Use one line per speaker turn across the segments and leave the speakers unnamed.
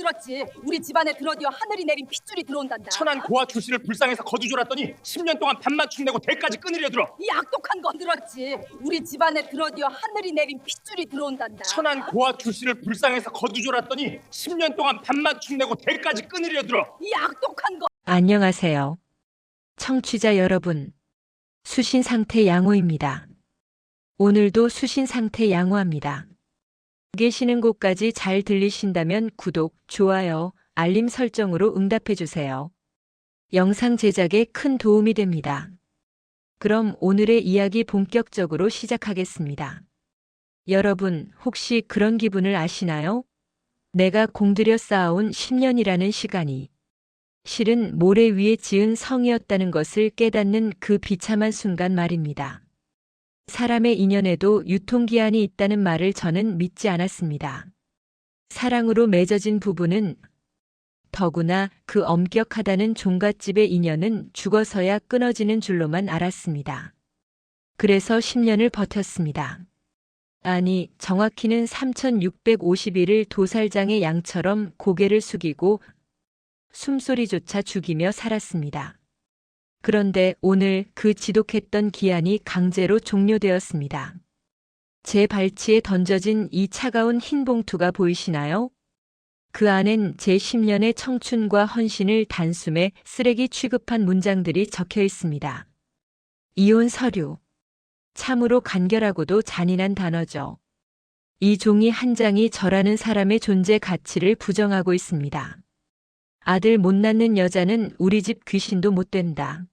건드렸지. 우리 집안에 들어디어 하늘이 내린 핏줄이 들어온단다.
천안 고아 출신을 불쌍해서 거두졸았더니 10년 동안 밥맞춤 내고 대까지 끊으려 들어.
이 악독한 건드렸지. 우리 집안에 들어디어 하늘이 내린 핏줄이 들어온단다.
천안 고아 출신을 불쌍해서 거두졸았더니 10년 동안 밥맞춤 내고 대까지 끊으려 들어.
이 악독한 거.
안녕하세요. 청취자 여러분, 수신상태 양호입니다. 오늘도 수신상태 양호합니다. 계시는 곳까지 잘 들리신다면 구독, 좋아요, 알림 설정으로 응답해주세요. 영상 제작에 큰 도움이 됩니다. 그럼 오늘의 이야기 본격적으로 시작하겠습니다. 여러분, 혹시 그런 기분을 아시나요? 내가 공들여 쌓아온 10년이라는 시간이 실은 모래 위에 지은 성이었다는 것을 깨닫는 그 비참한 순간 말입니다. 사람의 인연에도 유통기한이 있다는 말을 저는 믿지 않았습니다. 사랑으로 맺어진 부부는 더구나 그 엄격하다는 종갓집의 인연은 죽어서야 끊어지는 줄로만 알았습니다. 그래서 10년을 버텼습니다. 아니, 정확히는 3650일을 도살장의 양처럼 고개를 숙이고 숨소리조차 죽이며 살았습니다. 그런데 오늘 그 지독했던 기한이 강제로 종료되었습니다. 제 발치에 던져진 이 차가운 흰 봉투가 보이시나요? 그 안엔 제 10년의 청춘과 헌신을 단숨에 쓰레기 취급한 문장들이 적혀 있습니다. 이혼 서류. 참으로 간결하고도 잔인한 단어죠. 이 종이 한 장이 저라는 사람의 존재 가치를 부정하고 있습니다. 아들 못 낳는 여자는 우리 집 귀신도 못 된다.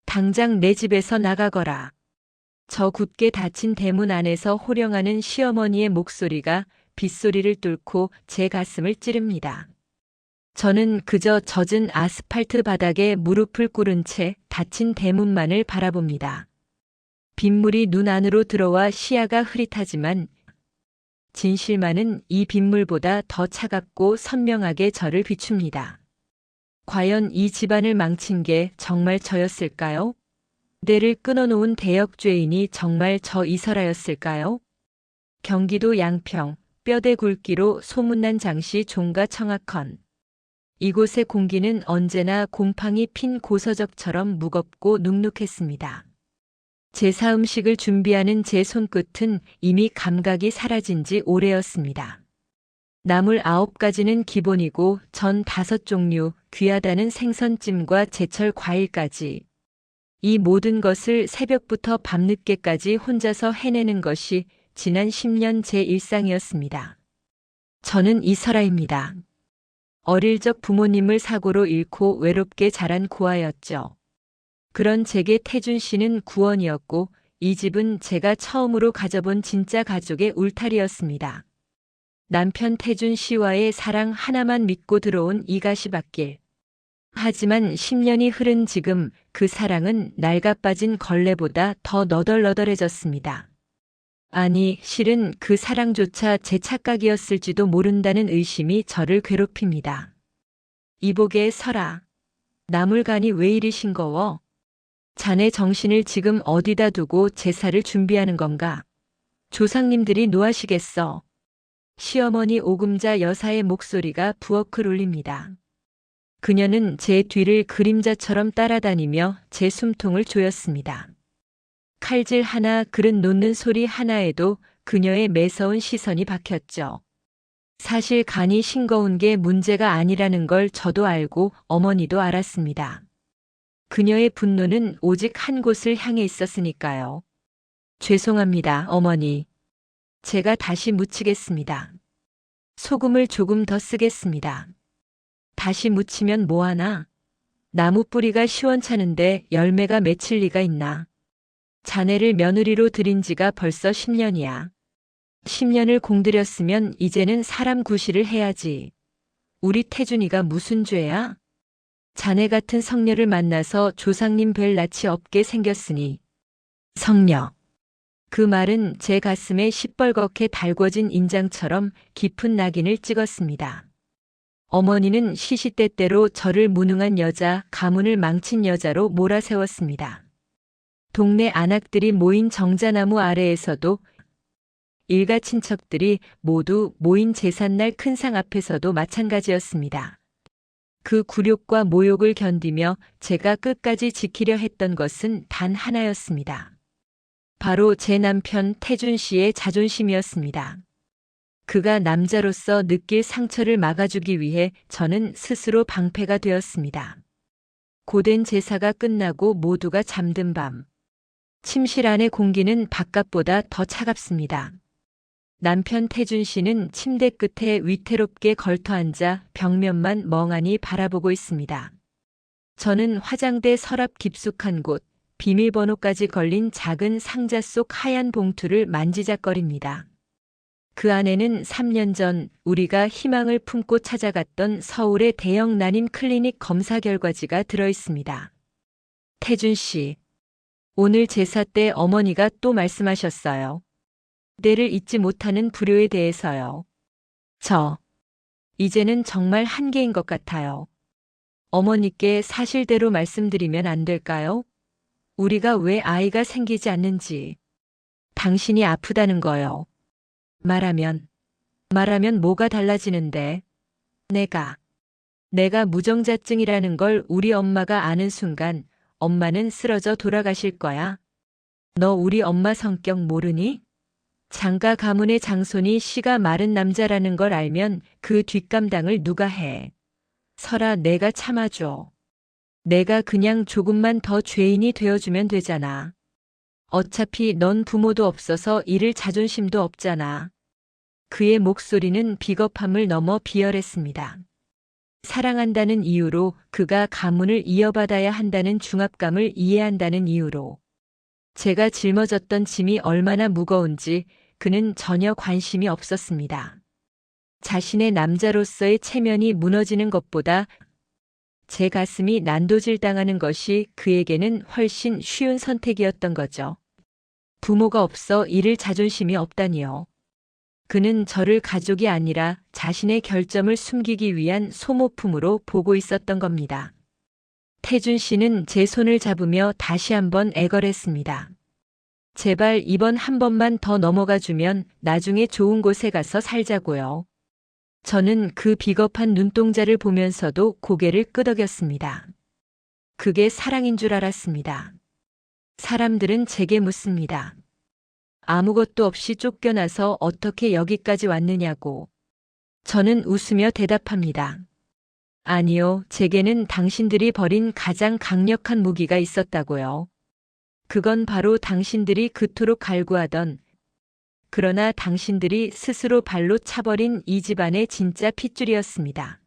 당장 내 집에서 나가거라. 저 굳게 닫힌 대문 안에서 호령하는 시어머니의 목소리가 빗소리를 뚫고 제 가슴을 찌릅니다. 저는 그저 젖은 아스팔트 바닥에 무릎을 꿇은 채 닫힌 대문만을 바라봅니다. 빗물이 눈 안으로 들어와 시야가 흐릿하지만 진실만은 이 빗물보다 더 차갑고 선명하게 저를 비춥니다. 과연 이 집안을 망친 게 정말 저였을까요? 대를 끊어놓은 대역죄인이 정말 저 이설아였을까요? 경기도 양평, 뼈대 굵기로 소문난 장씨 종가 청학헌. 이곳의 공기는 언제나 곰팡이 핀 고서적처럼 무겁고 눅눅했습니다. 제사 음식을 준비하는 제 손끝은 이미 감각이 사라진 지 오래였습니다. 나물 9가지는 기본이고 전 5종류, 귀하다는 생선찜과 제철 과일까지. 이 모든 것을 새벽부터 밤늦게까지 혼자서 해내는 것이 지난 10년 제 일상이었습니다. 저는 이설아입니다. 어릴 적 부모님을 사고로 잃고 외롭게 자란 고아였죠. 그런 제게 태준 씨는 구원이었고 이 집은 제가 처음으로 가져본 진짜 가족의 울타리였습니다. 남편 태준 씨와의 사랑 하나만 믿고 들어온 이가시밭길. 하지만 10년이 흐른 지금 그 사랑은 낡아빠진 걸레보다 더 너덜너덜해졌습니다. 아니, 실은 그 사랑조차 제 착각이었을지도 모른다는 의심이 저를 괴롭힙니다. 이보게 설아. 나물간이 왜 이리 싱거워? 자네 정신을 지금 어디다 두고 제사를 준비하는 건가? 조상님들이 노하시겠어. 시어머니 오금자 여사의 목소리가 부엌을 울립니다. 그녀는 제 뒤를 그림자처럼 따라다니며 제 숨통을 조였습니다. 칼질 하나, 그릇 놓는 소리 하나에도 그녀의 매서운 시선이 박혔죠. 사실 간이 싱거운 게 문제가 아니라는 걸 저도 알고 어머니도 알았습니다. 그녀의 분노는 오직 한 곳을 향해 있었으니까요. 죄송합니다, 어머니. 제가 다시 무치겠습니다. 소금을 조금 더 쓰겠습니다. 다시 무치면 뭐하나? 나무 뿌리가 시원찮은데 열매가 맺힐 리가 있나? 자네를 며느리로 들인 지가 벌써 10년이야. 10년을 공들였으면 이제는 사람 구실을 해야지. 우리 태준이가 무슨 죄야? 자네 같은 성녀를 만나서 조상님 뵐 낯이 없게 생겼으니. 성녀. 그 말은 제 가슴에 시뻘겋게 달궈진 인장처럼 깊은 낙인을 찍었습니다. 어머니는 시시때때로 저를 무능한 여자, 가문을 망친 여자로 몰아세웠습니다. 동네 안악들이 모인 정자나무 아래에서도 일가 친척들이 모두 모인 제삿날 큰 상 앞에서도 마찬가지였습니다. 그 굴욕과 모욕을 견디며 제가 끝까지 지키려 했던 것은 단 하나였습니다. 바로 제 남편 태준 씨의 자존심이었습니다. 그가 남자로서 느낄 상처를 막아주기 위해 저는 스스로 방패가 되었습니다. 고된 제사가 끝나고 모두가 잠든 밤. 침실 안의 공기는 바깥보다 더 차갑습니다. 남편 태준 씨는 침대 끝에 위태롭게 걸터앉아 벽면만 멍하니 바라보고 있습니다. 저는 화장대 서랍 깊숙한 곳, 비밀번호까지 걸린 작은 상자 속 하얀 봉투를 만지작거립니다. 그 안에는 3년 전 우리가 희망을 품고 찾아갔던 서울의 대형 난임 클리닉 검사 결과지가 들어있습니다. 태준 씨, 오늘 제사 때 어머니가 또 말씀하셨어요. 때를 잊지 못하는 불효에 대해서요. 이제는 정말 한계인 것 같아요. 어머니께 사실대로 말씀드리면 안 될까요? 우리가 왜 아이가 생기지 않는지. 당신이 아프다는 거요. 말하면 뭐가 달라지는데. 내가 무정자증이라는 걸 우리 엄마가 아는 순간 엄마는 쓰러져 돌아가실 거야. 너 우리 엄마 성격 모르니? 장가 가문의 장손이 씨가 마른 남자라는 걸 알면 그 뒷감당을 누가 해. 설아, 내가 참아줘. 내가 그냥 조금만 더 죄인이 되어주면 되잖아. 어차피 넌 부모도 없어서 잃을 자존심도 없잖아. 그의 목소리는 비겁함을 넘어 비열했습니다. 사랑한다는 이유로, 그가 가문을 이어받아야 한다는 중압감을 이해한다는 이유로. 제가 짊어졌던 짐이 얼마나 무거운지 그는 전혀 관심이 없었습니다. 자신의 남자로서의 체면이 무너지는 것보다 제 가슴이 난도질당하는 것이 그에게는 훨씬 쉬운 선택이었던 거죠. 부모가 없어 잃을 자존심이 없다니요. 그는 저를 가족이 아니라 자신의 결점을 숨기기 위한 소모품으로 보고 있었던 겁니다. 태준 씨는 제 손을 잡으며 다시 한번 애걸했습니다. 제발 이번 한 번만 더 넘어가 주면 나중에 좋은 곳에 가서 살자고요. 저는 그 비겁한 눈동자를 보면서도 고개를 끄덕였습니다. 그게 사랑인 줄 알았습니다. 사람들은 제게 묻습니다. 아무것도 없이 쫓겨나서 어떻게 여기까지 왔느냐고. 저는 웃으며 대답합니다. 아니요, 제게는 당신들이 버린 가장 강력한 무기가 있었다고요. 그건 바로 당신들이 그토록 갈구하던, 그러나 당신들이 스스로 발로 차버린 이 집안의 진짜 핏줄이었습니다.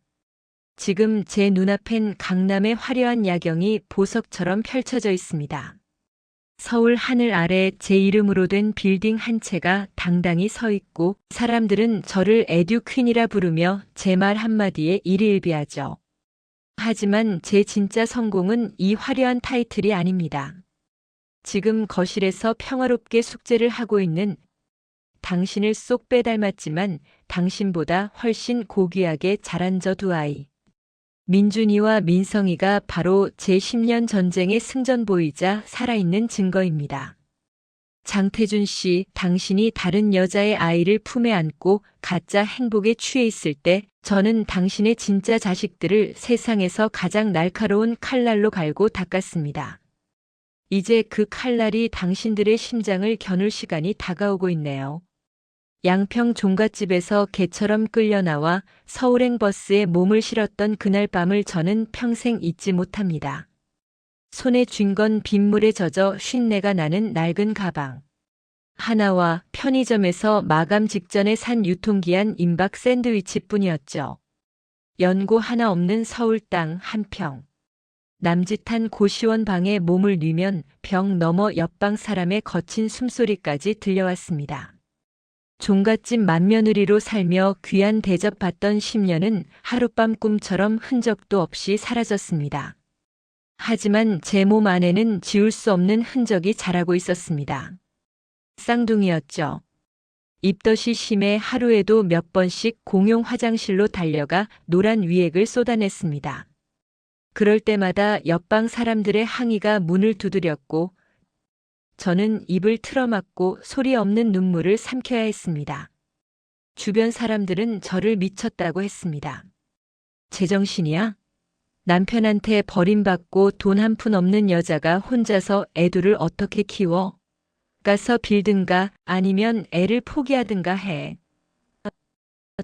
지금 제 눈앞엔 강남의 화려한 야경이 보석처럼 펼쳐져 있습니다. 서울 하늘 아래 제 이름으로 된 빌딩 한 채가 당당히 서 있고 사람들은 저를 에듀퀸이라 부르며 제 말 한마디에 일희일비하죠. 하지만 제 진짜 성공은 이 화려한 타이틀이 아닙니다. 지금 거실에서 평화롭게 숙제를 하고 있는 당신을 쏙 빼닮았지만 당신보다 훨씬 고귀하게 자란 저 두 아이. 민준이와 민성이가 바로 제 10년 전쟁의 승전보이자 살아있는 증거입니다. 장태준 씨, 당신이 다른 여자의 아이를 품에 안고 가짜 행복에 취해 있을 때 저는 당신의 진짜 자식들을 세상에서 가장 날카로운 칼날로 갈고 닦았습니다. 이제 그 칼날이 당신들의 심장을 겨눌 시간이 다가오고 있네요. 양평 종갓집에서 개처럼 끌려나와 서울행 버스에 몸을 실었던 그날 밤을 저는 평생 잊지 못합니다. 손에 쥔 건 빗물에 젖어 쉰내가 나는 낡은 가방 하나와 편의점에서 마감 직전에 산 유통기한 임박 샌드위치뿐이었죠. 연고 하나 없는 서울 땅 한 평. 남짓한 고시원 방에 몸을 뉘면 벽 너머 옆방 사람의 거친 숨소리까지 들려왔습니다. 종갓집 맏며느리로 살며 귀한 대접받던 10년은 하룻밤 꿈처럼 흔적도 없이 사라졌습니다. 하지만 제 몸 안에는 지울 수 없는 흔적이 자라고 있었습니다. 쌍둥이였죠. 입덧이 심해 하루에도 몇 번씩 공용 화장실로 달려가 노란 위액을 쏟아냈습니다. 그럴 때마다 옆방 사람들의 항의가 문을 두드렸고 저는 입을 틀어막고 소리 없는 눈물을 삼켜야 했습니다. 주변 사람들은 저를 미쳤다고 했습니다. 제정신이야? 남편한테 버림받고 돈 한 푼 없는 여자가 혼자서 애들을 어떻게 키워? 가서 빌든가 아니면 애를 포기하든가 해.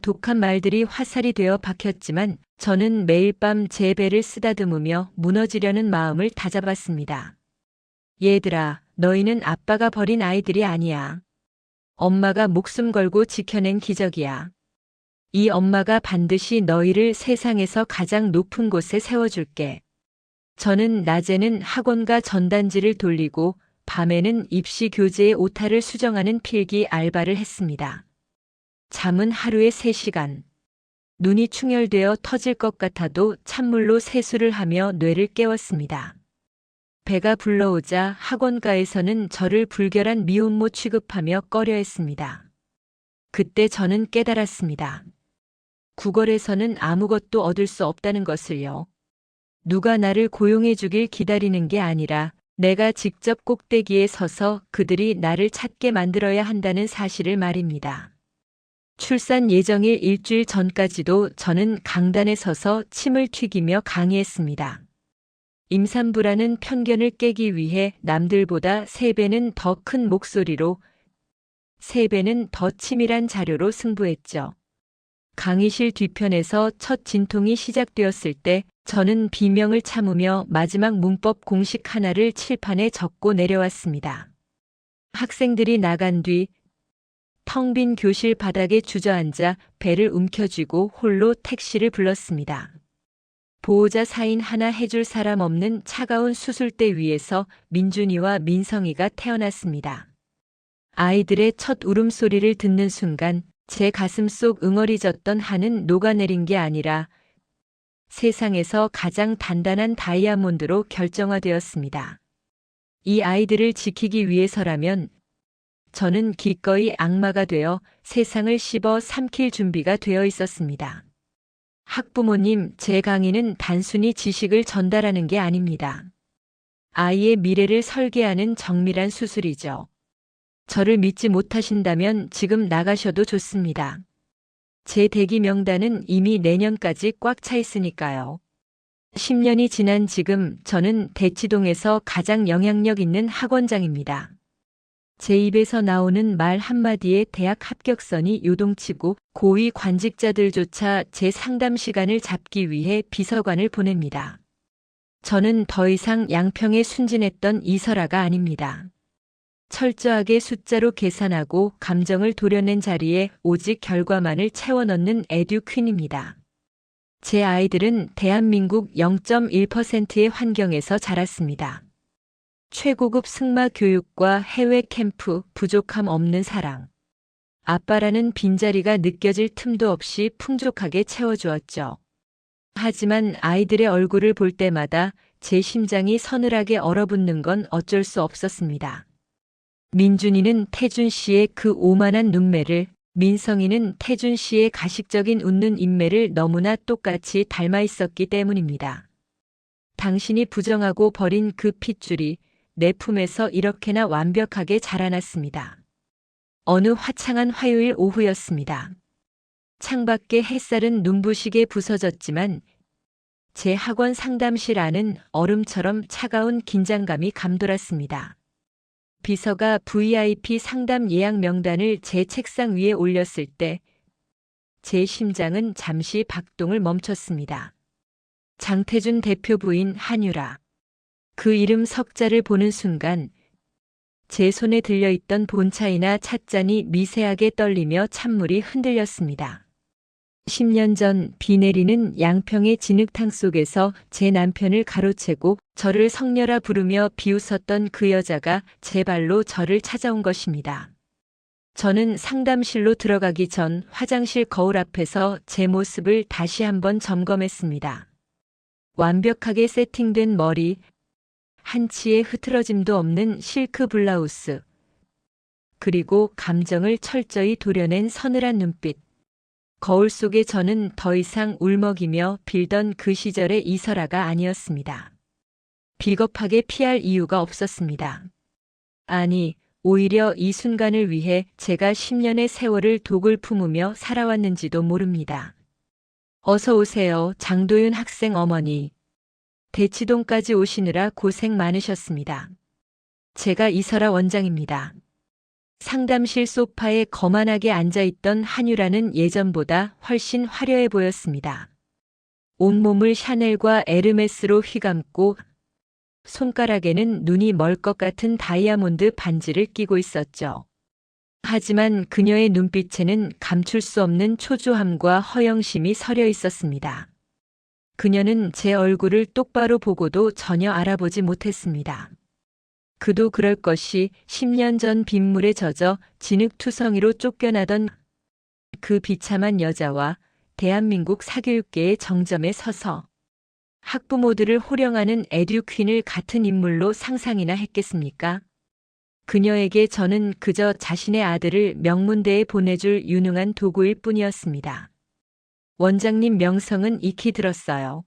독한 말들이 화살이 되어 박혔지만 저는 매일 밤 제 배를 쓰다듬으며 무너지려는 마음을 다잡았습니다. 얘들아, 너희는 아빠가 버린 아이들이 아니야. 엄마가 목숨 걸고 지켜낸 기적이야. 이 엄마가 반드시 너희를 세상에서 가장 높은 곳에 세워줄게. 저는 낮에는 학원과 전단지를 돌리고 밤에는 입시 교재의 오타를 수정하는 필기 알바를 했습니다. 잠은 하루에 3시간. 눈이 충혈되어 터질 것 같아도 찬물로 세수를 하며 뇌를 깨웠습니다. 배가 불러오자 학원가에서는 저를 불결한 미혼모 취급하며 꺼려했습니다. 그때 저는 깨달았습니다. 구걸에서는 아무것도 얻을 수 없다는 것을요. 누가 나를 고용해 주길 기다리는 게 아니라 내가 직접 꼭대기에 서서 그들이 나를 찾게 만들어야 한다는 사실을 말입니다. 출산 예정일 일주일 전까지도 저는 강단에 서서 침을 튀기며 강의했습니다. 임산부라는 편견을 깨기 위해 남들보다 3배는 더 큰 목소리로 3배는 더 치밀한 자료로 승부했죠. 강의실 뒤편에서 첫 진통이 시작되었을 때 저는 비명을 참으며 마지막 문법 공식 하나를 칠판에 적고 내려왔습니다. 학생들이 나간 뒤 텅 빈 교실 바닥에 주저앉아 배를 움켜쥐고 홀로 택시를 불렀습니다. 보호자 사인 하나 해줄 사람 없는 차가운 수술대 위에서 민준이와 민성이가 태어났습니다. 아이들의 첫 울음소리를 듣는 순간 제 가슴 속 응어리졌던 한은 녹아내린 게 아니라 세상에서 가장 단단한 다이아몬드로 결정화되었습니다. 이 아이들을 지키기 위해서라면 저는 기꺼이 악마가 되어 세상을 씹어 삼킬 준비가 되어 있었습니다. 학부모님, 제 강의는 단순히 지식을 전달하는 게 아닙니다. 아이의 미래를 설계하는 정밀한 수술이죠. 저를 믿지 못하신다면 지금 나가셔도 좋습니다. 제 대기 명단은 이미 내년까지 꽉 차 있으니까요. 10년이 지난 지금 저는 대치동에서 가장 영향력 있는 학원장입니다. 제 입에서 나오는 말 한마디에 대학 합격선이 요동치고 고위 관직자들조차 제 상담 시간을 잡기 위해 비서관을 보냅니다. 저는 더 이상 양평에 순진했던 이설아가 아닙니다. 철저하게 숫자로 계산하고 감정을 도려낸 자리에 오직 결과만을 채워넣는 에듀퀸입니다. 제 아이들은 대한민국 0.1%의 환경에서 자랐습니다. 최고급 승마 교육과 해외 캠프, 부족함 없는 사랑. 아빠라는 빈자리가 느껴질 틈도 없이 풍족하게 채워주었죠. 하지만 아이들의 얼굴을 볼 때마다 제 심장이 서늘하게 얼어붙는 건 어쩔 수 없었습니다. 민준이는 태준 씨의 그 오만한 눈매를, 민성이는 태준 씨의 가식적인 웃는 인매를 너무나 똑같이 닮아 있었기 때문입니다. 당신이 부정하고 버린 그 핏줄이 내 품에서 이렇게나 완벽하게 자라났습니다. 어느 화창한 화요일 오후였습니다. 창밖의 햇살은 눈부시게 부서졌지만 제 학원 상담실 안은 얼음처럼 차가운 긴장감이 감돌았습니다. 비서가 VIP 상담 예약 명단을 제 책상 위에 올렸을 때 제 심장은 잠시 박동을 멈췄습니다. 장태준 대표 부인 한유라. 그 이름 석자를 보는 순간 제 손에 들려있던 본차이나 찻잔이 미세하게 떨리며 찬물이 흔들렸습니다. 10년 전 비 내리는 양평의 진흙탕 속에서 제 남편을 가로채고 저를 성녀라 부르며 비웃었던 그 여자가 제 발로 저를 찾아온 것입니다. 저는 상담실로 들어가기 전 화장실 거울 앞에서 제 모습을 다시 한번 점검했습니다. 완벽하게 세팅된 머리, 한치의 흐트러짐도 없는 실크 블라우스, 그리고 감정을 철저히 도려낸 서늘한 눈빛. 거울 속의 저는 더 이상 울먹이며 빌던 그 시절의 이설아가 아니었습니다. 비겁하게 피할 이유가 없었습니다. 아니, 오히려 이 순간을 위해 제가 10년의 세월을 독을 품으며 살아왔는지도 모릅니다. 어서 오세요, 장도윤 학생 어머니. 대치동까지 오시느라 고생 많으셨습니다. 제가 이설아 원장입니다. 상담실 소파에 거만하게 앉아있던 한유라는 예전보다 훨씬 화려해 보였습니다. 온몸을 샤넬과 에르메스로 휘감고 손가락에는 눈이 멀 것 같은 다이아몬드 반지를 끼고 있었죠. 하지만 그녀의 눈빛에는 감출 수 없는 초조함과 허영심이 서려 있었습니다. 그녀는 제 얼굴을 똑바로 보고도 전혀 알아보지 못했습니다. 그도 그럴 것이 10년 전 빗물에 젖어 진흙투성이로 쫓겨나던 그 비참한 여자와 대한민국 사교육계의 정점에 서서 학부모들을 호령하는 에듀퀸을 같은 인물로 상상이나 했겠습니까? 그녀에게 저는 그저 자신의 아들을 명문대에 보내줄 유능한 도구일 뿐이었습니다. 원장님 명성은 익히 들었어요.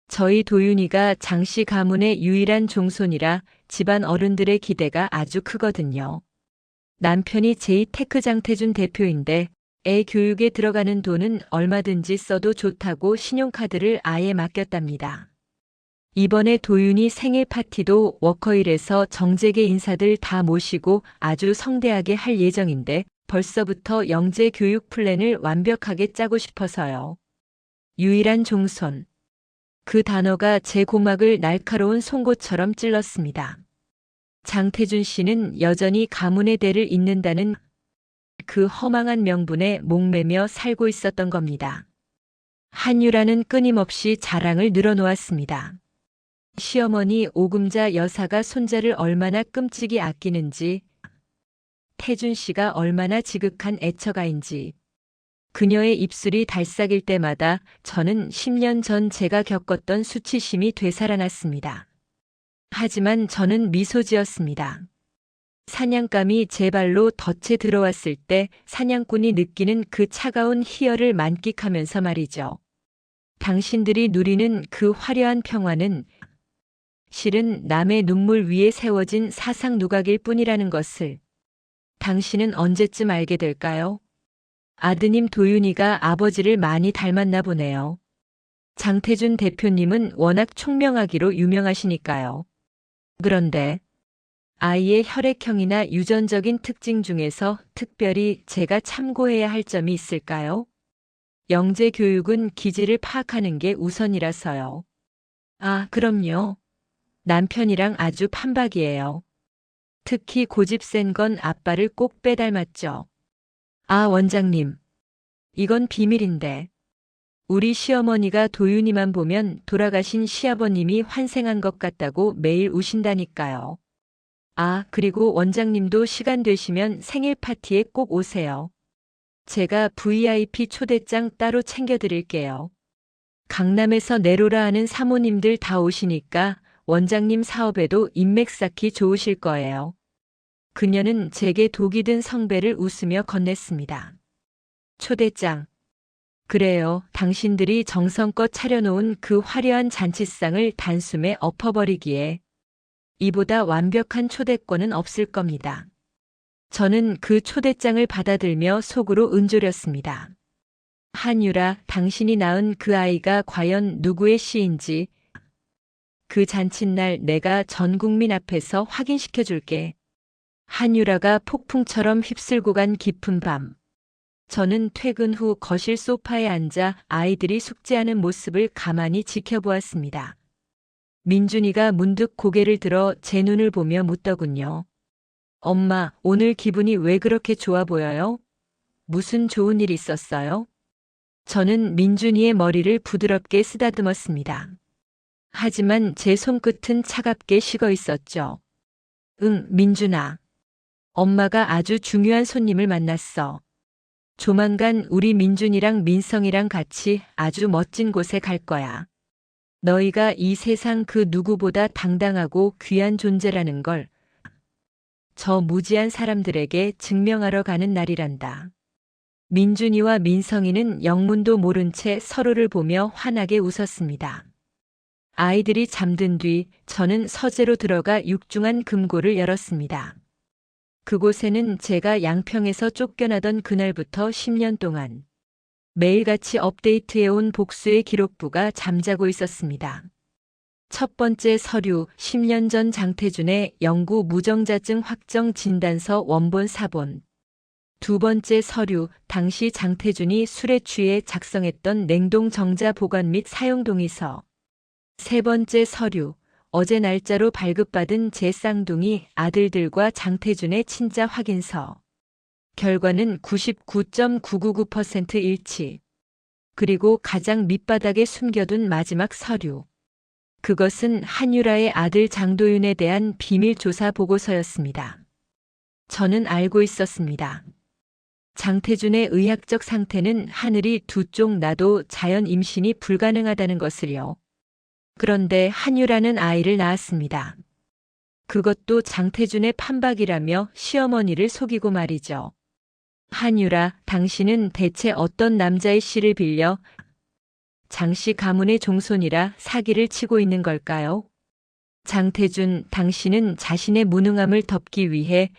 저희 도윤이가 장씨 가문의 유일한 종손이라 집안 어른들의 기대가 아주 크거든요. 남편이 제2테크 장태준 대표인데 애 교육에 들어가는 돈은 얼마든지 써도 좋다고 신용카드를 아예 맡겼답니다. 이번에 도윤이 생일 파티도 워커힐에서 정재계 인사들 다 모시고 아주 성대하게 할 예정인데 벌써부터 영재 교육 플랜을 완벽하게 짜고 싶어서요. 유일한 종손. 그 단어가 제 고막을 날카로운 송곳처럼 찔렀습니다. 장태준 씨는 여전히 가문의 대를 잇는다는 그 허망한 명분에 목매며 살고 있었던 겁니다. 한유라는 끊임없이 자랑을 늘어놓았습니다. 시어머니 오금자 여사가 손자를 얼마나 끔찍이 아끼는지, 태준 씨가 얼마나 지극한 애처가인지. 그녀의 입술이 달싹일 때마다 저는 10년 전 제가 겪었던 수치심이 되살아났습니다. 하지만 저는 미소 지었습니다. 사냥감이 제 발로 덫에 들어왔을 때 사냥꾼이 느끼는 그 차가운 희열을 만끽하면서 말이죠. 당신들이 누리는 그 화려한 평화는 실은 남의 눈물 위에 세워진 사상 누각일 뿐이라는 것을 당신은 언제쯤 알게 될까요? 아드님 도윤이가 아버지를 많이 닮았나 보네요. 장태준 대표님은 워낙 총명하기로 유명하시니까요. 그런데 아이의 혈액형이나 유전적인 특징 중에서 특별히 제가 참고해야 할 점이 있을까요? 영재 교육은 기질을 파악하는 게 우선이라서요. 아, 그럼요. 남편이랑 아주 판박이에요. 특히 고집 센 건 아빠를 꼭 빼닮았죠. 아, 원장님. 이건 비밀인데. 우리 시어머니가 도윤이만 보면 돌아가신 시아버님이 환생한 것 같다고 매일 우신다니까요. 아, 그리고 원장님도 시간 되시면 생일 파티에 꼭 오세요. 제가 VIP 초대장 따로 챙겨드릴게요. 강남에서 내로라 하는 사모님들 다 오시니까 원장님 사업에도 인맥 쌓기 좋으실 거예요. 그녀는 제게 독이 든 성배를 웃으며 건넸습니다. 초대장. 그래요. 당신들이 정성껏 차려놓은 그 화려한 잔치상을 단숨에 엎어버리기에 이보다 완벽한 초대권은 없을 겁니다. 저는 그 초대장을 받아들며 속으로 은졸였습니다. 한유라, 당신이 낳은 그 아이가 과연 누구의 씨인지 그 잔칫날 내가 전 국민 앞에서 확인시켜 줄게. 한유라가 폭풍처럼 휩쓸고 간 깊은 밤. 저는 퇴근 후 거실 소파에 앉아 아이들이 숙제하는 모습을 가만히 지켜보았습니다. 민준이가 문득 고개를 들어 제 눈을 보며 묻더군요. 엄마, 오늘 기분이 왜 그렇게 좋아 보여요? 무슨 좋은 일 있었어요? 저는 민준이의 머리를 부드럽게 쓰다듬었습니다. 하지만 제 손끝은 차갑게 식어 있었죠. 응, 민준아. 엄마가 아주 중요한 손님을 만났어. 조만간 우리 민준이랑 민성이랑 같이 아주 멋진 곳에 갈 거야. 너희가 이 세상 그 누구보다 당당하고 귀한 존재라는 걸 저 무지한 사람들에게 증명하러 가는 날이란다. 민준이와 민성이는 영문도 모른 채 서로를 보며 환하게 웃었습니다. 아이들이 잠든 뒤 저는 서재로 들어가 육중한 금고를 열었습니다. 그곳에는 제가 양평에서 쫓겨나던 그날부터 10년 동안 매일같이 업데이트해온 복수의 기록부가 잠자고 있었습니다. 첫 번째 서류, 10년 전 장태준의 영구 무정자증 확정 진단서 원본 사본. 두 번째 서류, 당시 장태준이 술에 취해 작성했던 냉동 정자 보관 및 사용 동의서. 세 번째 서류, 어제 날짜로 발급받은 제 쌍둥이 아들들과 장태준의 친자 확인서. 결과는 99.999% 일치. 그리고 가장 밑바닥에 숨겨둔 마지막 서류. 그것은 한유라의 아들 장도윤에 대한 비밀 조사 보고서였습니다. 저는 알고 있었습니다. 장태준의 의학적 상태는 하늘이 두 쪽 나도 자연 임신이 불가능하다는 것을요. 그런데 한유라는 아이를 낳았습니다. 그것도 장태준의 판박이라며 시어머니를 속이고 말이죠. 한유라, 당신은 대체 어떤 남자의 씨를 빌려 장씨 가문의 종손이라 사기를 치고 있는 걸까요? 장태준, 당신은 자신의 무능함을 덮기 위해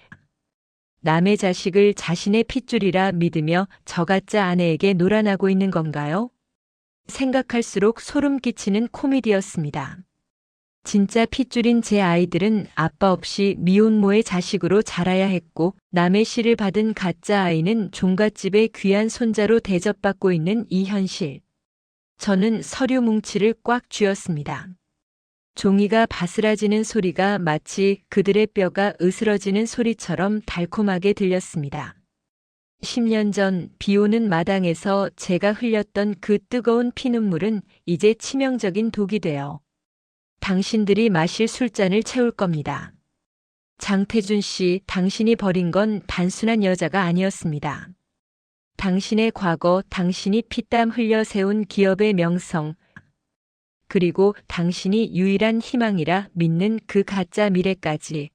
남의 자식을 자신의 핏줄이라 믿으며 저가짜 아내에게 놀아나고 있는 건가요? 생각할수록 소름 끼치는 코미디였습니다. 진짜 핏줄인 제 아이들은 아빠 없이 미혼모의 자식으로 자라야 했고 남의 씨를 받은 가짜 아이는 종갓집의 귀한 손자로 대접받고 있는 이 현실. 저는 서류 뭉치를 꽉 쥐었습니다. 종이가 바스라지는 소리가 마치 그들의 뼈가 으스러지는 소리처럼 달콤하게 들렸습니다. 10년 전 비 오는 마당에서 제가 흘렸던 그 뜨거운 피눈물은 이제 치명적인 독이 되어 당신들이 마실 술잔을 채울 겁니다. 장태준 씨, 당신이 버린 건 단순한 여자가 아니었습니다. 당신의 과거, 당신이 피땀 흘려 세운 기업의 명성, 그리고 당신이 유일한 희망이라 믿는 그 가짜 미래까지.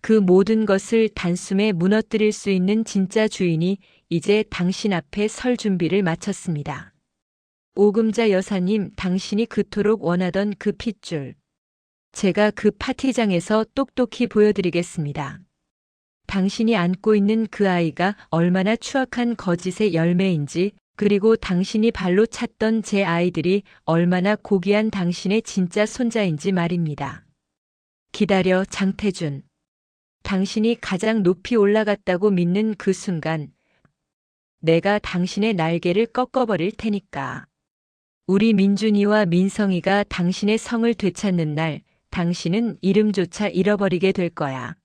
그 모든 것을 단숨에 무너뜨릴 수 있는 진짜 주인이 이제 당신 앞에 설 준비를 마쳤습니다. 오금자 여사님, 당신이 그토록 원하던 그 핏줄. 제가 그 파티장에서 똑똑히 보여드리겠습니다. 당신이 안고 있는 그 아이가 얼마나 추악한 거짓의 열매인지, 그리고 당신이 발로 찼던 제 아이들이 얼마나 고귀한 당신의 진짜 손자인지 말입니다. 기다려, 장태준. 당신이 가장 높이 올라갔다고 믿는 그 순간, 내가 당신의 날개를 꺾어버릴 테니까. 우리 민준이와 민성이가 당신의 성을 되찾는 날, 당신은 이름조차 잃어버리게 될 거야.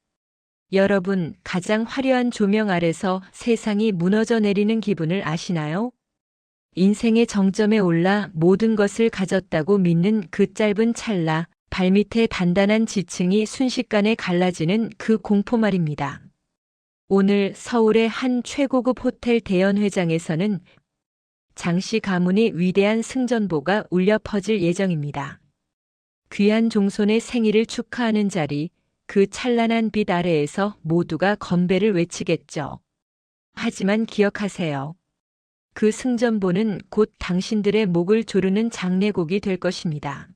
여러분, 가장 화려한 조명 아래서 세상이 무너져 내리는 기분을 아시나요? 인생의 정점에 올라 모든 것을 가졌다고 믿는 그 짧은 찰나, 발밑에 단단한 지층이 순식간에 갈라지는 그 공포 말입니다. 오늘 서울의 한 최고급 호텔 대연회장에서는 장씨 가문의 위대한 승전보가 울려 퍼질 예정입니다. 귀한 종손의 생일을 축하하는 자리, 그 찬란한 빛 아래에서 모두가 건배를 외치겠죠. 하지만 기억하세요. 그 승전보는 곧 당신들의 목을 조르는 장례곡이 될 것입니다.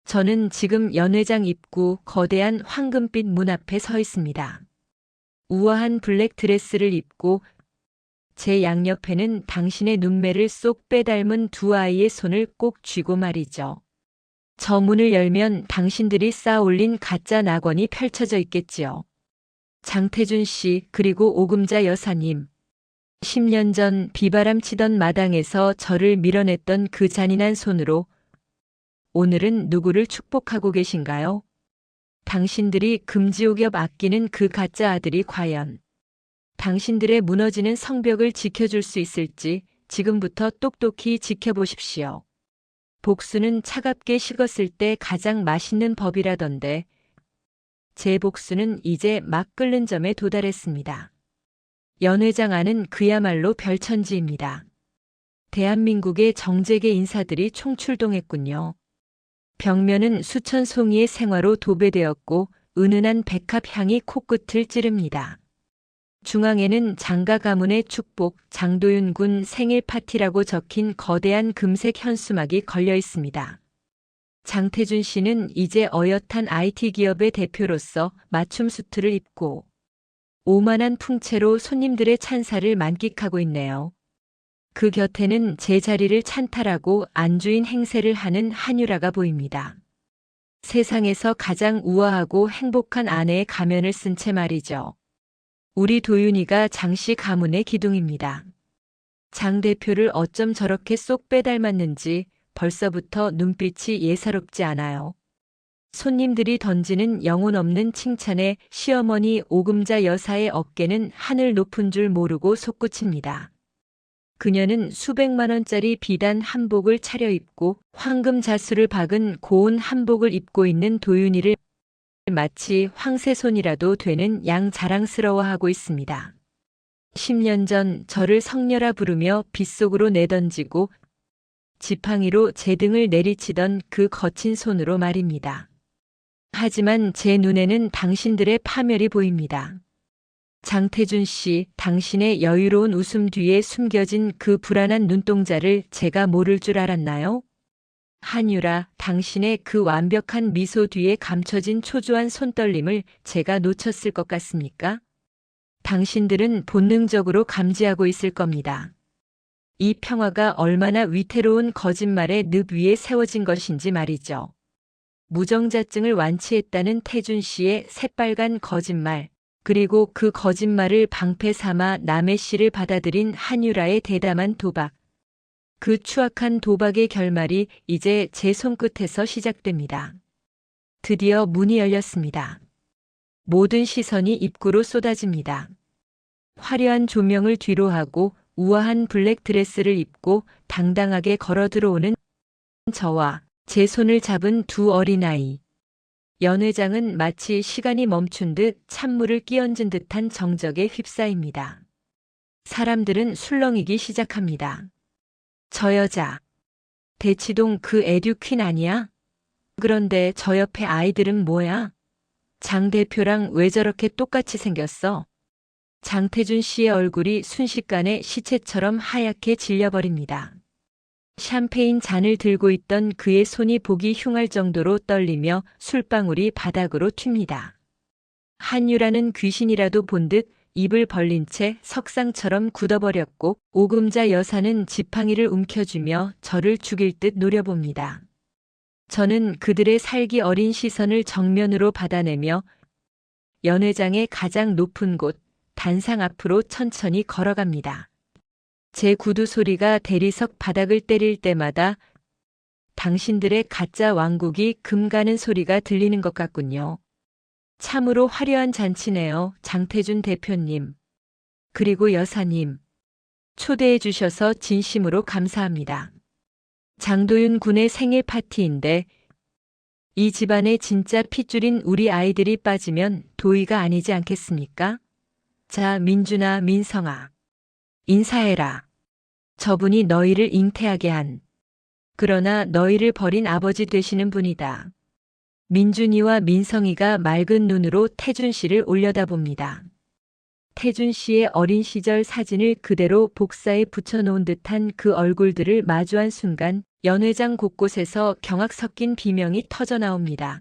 저는 지금 연회장 입구 거대한 황금빛 문 앞에 서 있습니다. 우아한 블랙 드레스를 입고 제 양옆에는 당신의 눈매를 쏙 빼닮은 두 아이의 손을 꼭 쥐고 말이죠. 저 문을 열면 당신들이 쌓아 올린 가짜 낙원이 펼쳐져 있겠지요. 장태준 씨, 그리고 오금자 여사님. 10년 전 비바람 치던 마당에서 저를 밀어냈던 그 잔인한 손으로 오늘은 누구를 축복하고 계신가요? 당신들이 금지옥엽 아끼는 그 가짜 아들이 과연 당신들의 무너지는 성벽을 지켜줄 수 있을지 지금부터 똑똑히 지켜보십시오. 복수는 차갑게 식었을 때 가장 맛있는 법이라던데 제 복수는 이제 막 끓는 점에 도달했습니다. 연회장 안은 그야말로 별천지입니다. 대한민국의 정재계 인사들이 총출동했군요. 벽면은 수천 송이의 생화로 도배되었고 은은한 백합 향이 코끝을 찌릅니다. 중앙에는 장가 가문의 축복, 장도윤 군 생일 파티라고 적힌 거대한 금색 현수막이 걸려 있습니다. 장태준 씨는 이제 어엿한 IT 기업의 대표로서 맞춤 수트를 입고 오만한 풍채로 손님들의 찬사를 만끽하고 있네요. 그 곁에는 제 자리를 찬탈하고 안주인 행세를 하는 한유라가 보입니다. 세상에서 가장 우아하고 행복한 아내의 가면을 쓴 채 말이죠. 우리 도윤이가 장씨 가문의 기둥입니다. 장 대표를 어쩜 저렇게 쏙 빼닮았는지 벌써부터 눈빛이 예사롭지 않아요. 손님들이 던지는 영혼 없는 칭찬에 시어머니 오금자 여사의 어깨는 하늘 높은 줄 모르고 솟구칩니다. 그녀는 수백만 원짜리 비단 한복을 차려입고 황금 자수를 박은 고운 한복을 입고 있는 도윤이를 마치 황새손이라도 되는 양 자랑스러워하고 있습니다. 10년 전 저를 성녀라 부르며 빗속으로 내던지고 지팡이로 제 등을 내리치던 그 거친 손으로 말입니다. 하지만 제 눈에는 당신들의 파멸이 보입니다. 장태준 씨, 당신의 여유로운 웃음 뒤에 숨겨진 그 불안한 눈동자를 제가 모를 줄 알았나요? 한유라, 당신의 그 완벽한 미소 뒤에 감춰진 초조한 손떨림을 제가 놓쳤을 것 같습니까? 당신들은 본능적으로 감지하고 있을 겁니다. 이 평화가 얼마나 위태로운 거짓말의 늪 위에 세워진 것인지 말이죠. 무정자증을 완치했다는 태준 씨의 새빨간 거짓말, 그리고 그 거짓말을 방패 삼아 남의 씨를 받아들인 한유라의 대담한 도박. 그 추악한 도박의 결말이 이제 제 손끝에서 시작됩니다. 드디어 문이 열렸습니다. 모든 시선이 입구로 쏟아집니다. 화려한 조명을 뒤로 하고 우아한 블랙 드레스를 입고 당당하게 걸어 들어오는 저와 제 손을 잡은 두 어린아이. 연 회장은 마치 시간이 멈춘 듯 찬물을 끼얹은 듯한 정적에 휩싸입니다. 사람들은 술렁이기 시작합니다. 저 여자, 대치동 그 에듀퀸 아니야? 그런데 저 옆에 아이들은 뭐야? 장 대표랑 왜 저렇게 똑같이 생겼어? 장태준 씨의 얼굴이 순식간에 시체처럼 하얗게 질려버립니다. 샴페인 잔을 들고 있던 그의 손이 보기 흉할 정도로 떨리며 술방울이 바닥으로 튑니다. 한유라는 귀신이라도 본 듯 입을 벌린 채 석상처럼 굳어버렸고 오금자 여사는 지팡이를 움켜쥐며 저를 죽일 듯 노려봅니다. 저는 그들의 살기 어린 시선을 정면으로 받아내며 연 회장의 가장 높은 곳 단상 앞으로 천천히 걸어갑니다. 제 구두 소리가 대리석 바닥을 때릴 때마다 당신들의 가짜 왕국이 금가는 소리가 들리는 것 같군요. 참으로 화려한 잔치네요, 장태준 대표님. 그리고 여사님. 초대해 주셔서 진심으로 감사합니다. 장도윤 군의 생일 파티인데 이 집안의 진짜 핏줄인 우리 아이들이 빠지면 도의가 아니지 않겠습니까? 자, 민준아, 민성아. 인사해라. 저분이 너희를 잉태하게 한, 그러나 너희를 버린 아버지 되시는 분이다. 민준이와 민성이가 맑은 눈으로 태준 씨를 올려다봅니다. 태준 씨의 어린 시절 사진을 그대로 복사해 붙여놓은 듯한 그 얼굴들을 마주한 순간 연 회장 곳곳에서 경악 섞인 비명이 터져나옵니다.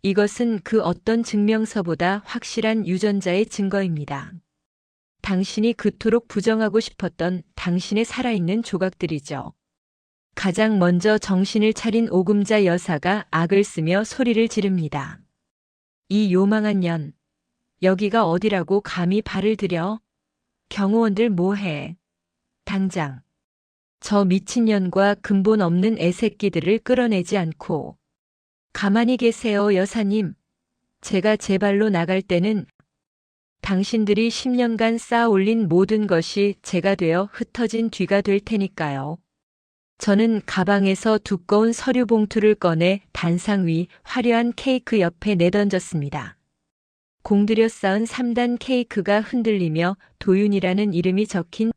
이것은 그 어떤 증명서보다 확실한 유전자의 증거입니다. 당신이 그토록 부정하고 싶었던 당신의 살아있는 조각들이죠. 가장 먼저 정신을 차린 오금자 여사가 악을 쓰며 소리를 지릅니다. 이 요망한 년, 여기가 어디라고 감히 발을 들여? 경호원들 뭐해? 당장 저 미친년과 근본 없는 애새끼들을 끌어내지 않고 가만히 계세요, 여사님. 제가 제 발로 나갈 때는 당신들이 10년간 쌓아 올린 모든 것이 제가 되어 흩어진 뒤가 될 테니까요. 저는 가방에서 두꺼운 서류 봉투를 꺼내 단상 위 화려한 케이크 옆에 내던졌습니다. 공들여 쌓은 3단 케이크가 흔들리며 도윤이라는 이름이 적힌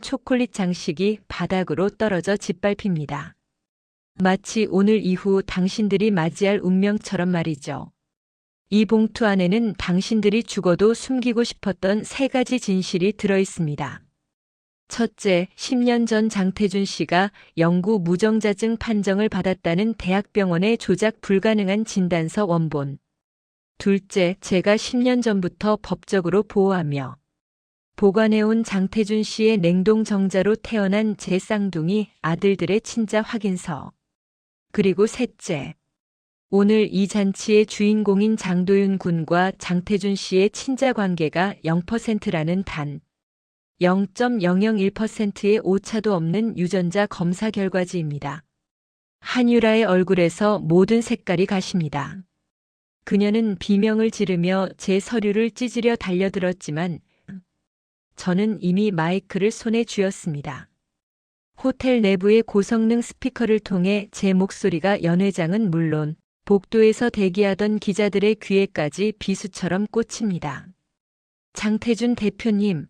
초콜릿 장식이 바닥으로 떨어져 짓밟힙니다. 마치 오늘 이후 당신들이 맞이할 운명처럼 말이죠. 이 봉투 안에는 당신들이 죽어도 숨기고 싶었던 3가지 진실이 들어있습니다. 첫째, 10년 전 장태준 씨가 영구 무정자증 판정을 받았다는 대학병원의 조작 불가능한 진단서 원본. 둘째, 제가 10년 전부터 법적으로 보호하며 보관해온 장태준 씨의 냉동 정자로 태어난 제 쌍둥이 아들들의 친자 확인서. 그리고 셋째, 오늘 이 잔치의 주인공인 장도윤 군과 장태준 씨의 친자 관계가 0%라는 단 0.001%의 오차도 없는 유전자 검사 결과지입니다. 한유라의 얼굴에서 모든 색깔이 가십니다. 그녀는 비명을 지르며 제 서류를 찢으려 달려들었지만 저는 이미 마이크를 손에 쥐었습니다. 호텔 내부의 고성능 스피커를 통해 제 목소리가 연 회장은 물론 복도에서 대기하던 기자들의 귀에까지 비수처럼 꽂힙니다. 장태준 대표님,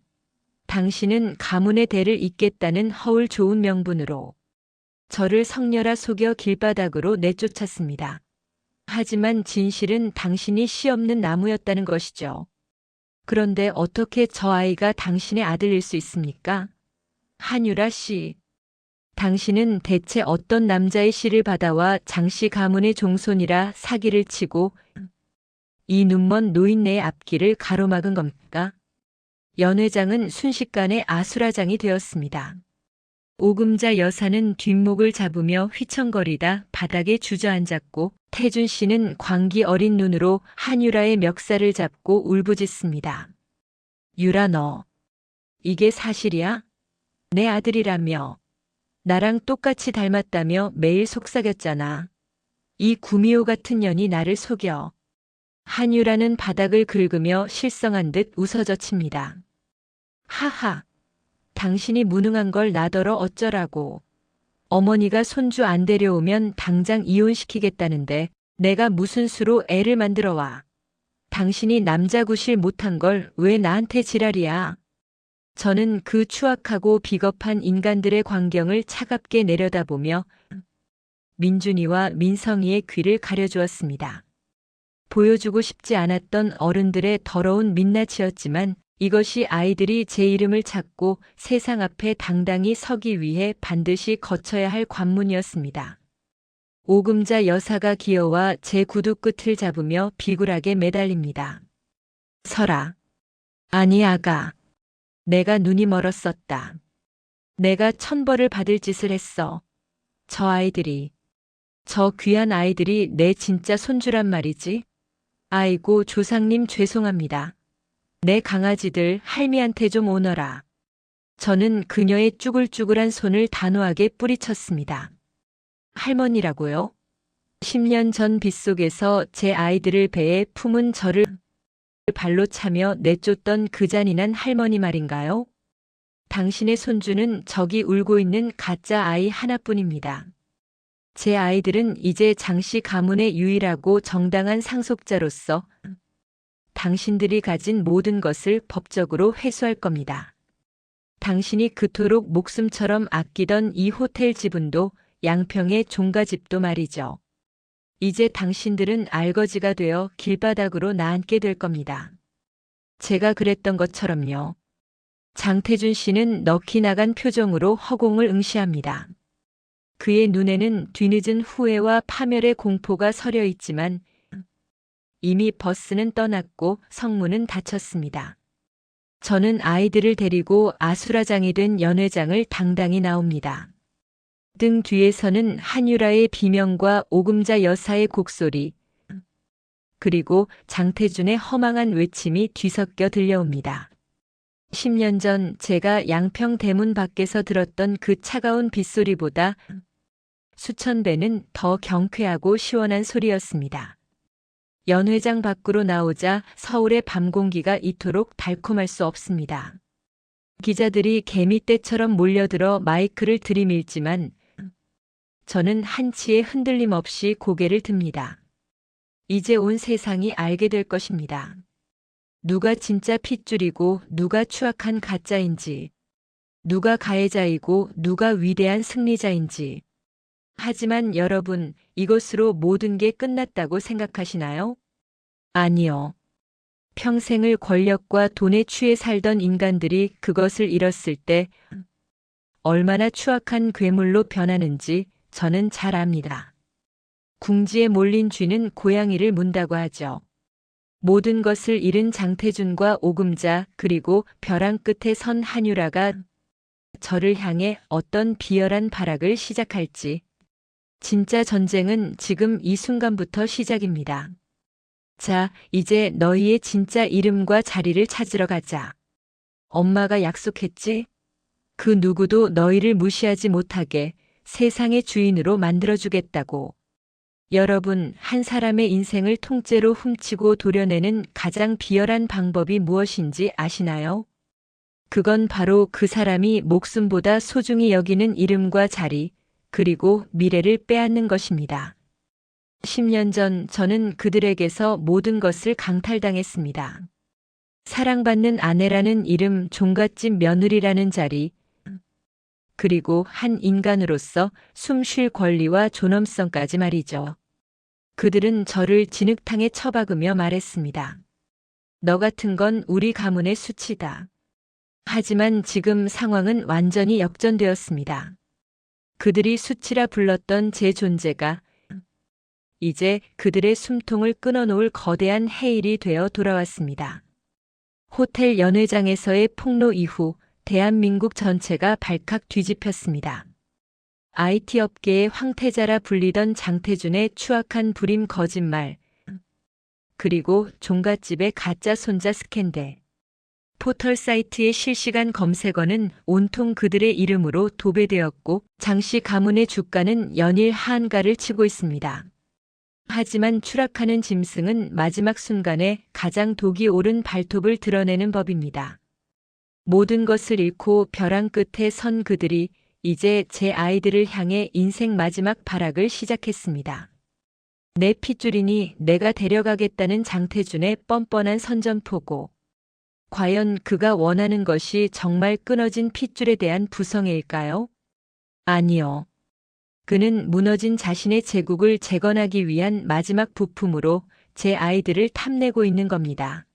당신은 가문의 대를 잇겠다는 허울 좋은 명분으로 저를 성녀라 속여 길바닥으로 내쫓았습니다. 하지만 진실은 당신이 씨 없는 나무였다는 것이죠. 그런데 어떻게 저 아이가 당신의 아들일 수 있습니까? 한유라 씨, 당신은 대체 어떤 남자의 씨를 받아와 장씨 가문의 종손이라 사기를 치고 이 눈먼 노인네의 앞길을 가로막은 겁니까? 연 회장은 순식간에 아수라장이 되었습니다. 오금자 여사는 뒷목을 잡으며 휘청거리다 바닥에 주저앉았고 태준 씨는 광기 어린 눈으로 한유라의 멱살을 잡고 울부짖습니다. 유라 너, 이게 사실이야? 내 아들이라며. 나랑 똑같이 닮았다며 매일 속삭였잖아. 이 구미호 같은 년이 나를 속여. 한유라는 바닥을 긁으며 실성한 듯 웃어젖힙니다. 하하, 당신이 무능한 걸 나더러 어쩌라고. 어머니가 손주 안 데려오면 당장 이혼시키겠다는데 내가 무슨 수로 애를 만들어 와. 당신이 남자 구실 못한 걸 왜 나한테 지랄이야. 저는 그 추악하고 비겁한 인간들의 광경을 차갑게 내려다보며 민준이와 민성이의 귀를 가려주었습니다. 보여주고 싶지 않았던 어른들의 더러운 민낯이었지만 이것이 아이들이 제 이름을 찾고 세상 앞에 당당히 서기 위해 반드시 거쳐야 할 관문이었습니다. 오금자 여사가 기어와 제 구두 끝을 잡으며 비굴하게 매달립니다. 서라. 아니 아가. 내가 눈이 멀었었다. 내가 천벌을 받을 짓을 했어. 저 아이들이, 저 귀한 아이들이 내 진짜 손주란 말이지. 아이고 조상님 죄송합니다. 내 강아지들 할미한테 좀 오너라. 저는 그녀의 쭈글쭈글한 손을 단호하게 뿌리쳤습니다. 할머니라고요? 10년 전 빗속에서 제 아이들을 배에 품은 저를 발로 차며 내쫓던 그 잔인한 할머니 말인가요? 당신의 손주는 저기 울고 있는 가짜 아이 하나뿐입니다. 제 아이들은 이제 장씨 가문의 유일하고 정당한 상속자로서 당신들이 가진 모든 것을 법적으로 회수할 겁니다. 당신이 그토록 목숨처럼 아끼던 이 호텔 지분도 양평의 종가집도 말이죠. 이제 당신들은 알거지가 되어 길바닥으로 나앉게 될 겁니다. 제가 그랬던 것처럼요. 장태준 씨는 넋이 나간 표정으로 허공을 응시합니다. 그의 눈에는 뒤늦은 후회와 파멸의 공포가 서려 있지만 이미 버스는 떠났고 성문은 닫혔습니다. 저는 아이들을 데리고 아수라장이 된 연 회장을 당당히 나옵니다. 등 뒤에서는 한유라의 비명과 오금자 여사의 곡소리, 그리고 장태준의 허망한 외침이 뒤섞여 들려옵니다. 10년 전 제가 양평 대문 밖에서 들었던 그 차가운 빗소리보다 수천 배는 더 경쾌하고 시원한 소리였습니다. 연 회장 밖으로 나오자 서울의 밤 공기가 이토록 달콤할 수 없습니다. 기자들이 개미떼처럼 몰려들어 마이크를 들이밀지만 저는 한치의 흔들림 없이 고개를 듭니다. 이제 온 세상이 알게 될 것입니다. 누가 진짜 핏줄이고 누가 추악한 가짜인지, 누가 가해자이고 누가 위대한 승리자인지. 하지만 여러분, 이것으로 모든 게 끝났다고 생각하시나요? 아니요. 평생을 권력과 돈에 취해 살던 인간들이 그것을 잃었을 때 얼마나 추악한 괴물로 변하는지 저는 잘 압니다. 궁지에 몰린 쥐는 고양이를 문다고 하죠. 모든 것을 잃은 장태준과 오금자 그리고 벼랑 끝에 선 한유라가 저를 향해 어떤 비열한 발악을 시작할지. 진짜 전쟁은 지금 이 순간부터 시작입니다. 자, 이제 너희의 진짜 이름과 자리를 찾으러 가자. 엄마가 약속했지? 그 누구도 너희를 무시하지 못하게 세상의 주인으로 만들어주겠다고. 여러분, 한 사람의 인생을 통째로 훔치고 도려내는 가장 비열한 방법이 무엇인지 아시나요? 그건 바로 그 사람이 목숨보다 소중히 여기는 이름과 자리, 그리고 미래를 빼앗는 것입니다. 10년 전 저는 그들에게서 모든 것을 강탈당했습니다. 사랑받는 아내라는 이름, 종갓집 며느리라는 자리, 그리고 한 인간으로서 숨 쉴 권리와 존엄성까지 말이죠. 그들은 저를 진흙탕에 처박으며 말했습니다. 너 같은 건 우리 가문의 수치다. 하지만 지금 상황은 완전히 역전되었습니다. 그들이 수치라 불렀던 제 존재가 이제 그들의 숨통을 끊어놓을 거대한 해일이 되어 돌아왔습니다. 호텔 연회장에서의 폭로 이후 대한민국 전체가 발칵 뒤집혔습니다. IT 업계의 황태자라 불리던 장태준의 추악한 불임 거짓말, 그리고 종갓집의 가짜 손자 스캔들. 포털 사이트의 실시간 검색어는 온통 그들의 이름으로 도배되었고 장씨 가문의 주가는 연일 하한가를 치고 있습니다. 하지만 추락하는 짐승은 마지막 순간에 가장 독이 오른 발톱을 드러내는 법입니다. 모든 것을 잃고 벼랑 끝에 선 그들이 이제 제 아이들을 향해 인생 마지막 발악을 시작했습니다. 내 핏줄이니 내가 데려가겠다는 장태준의 뻔뻔한 선전포고. 과연 그가 원하는 것이 정말 끊어진 핏줄에 대한 부성애일까요? 아니요. 그는 무너진 자신의 제국을 재건하기 위한 마지막 부품으로 제 아이들을 탐내고 있는 겁니다.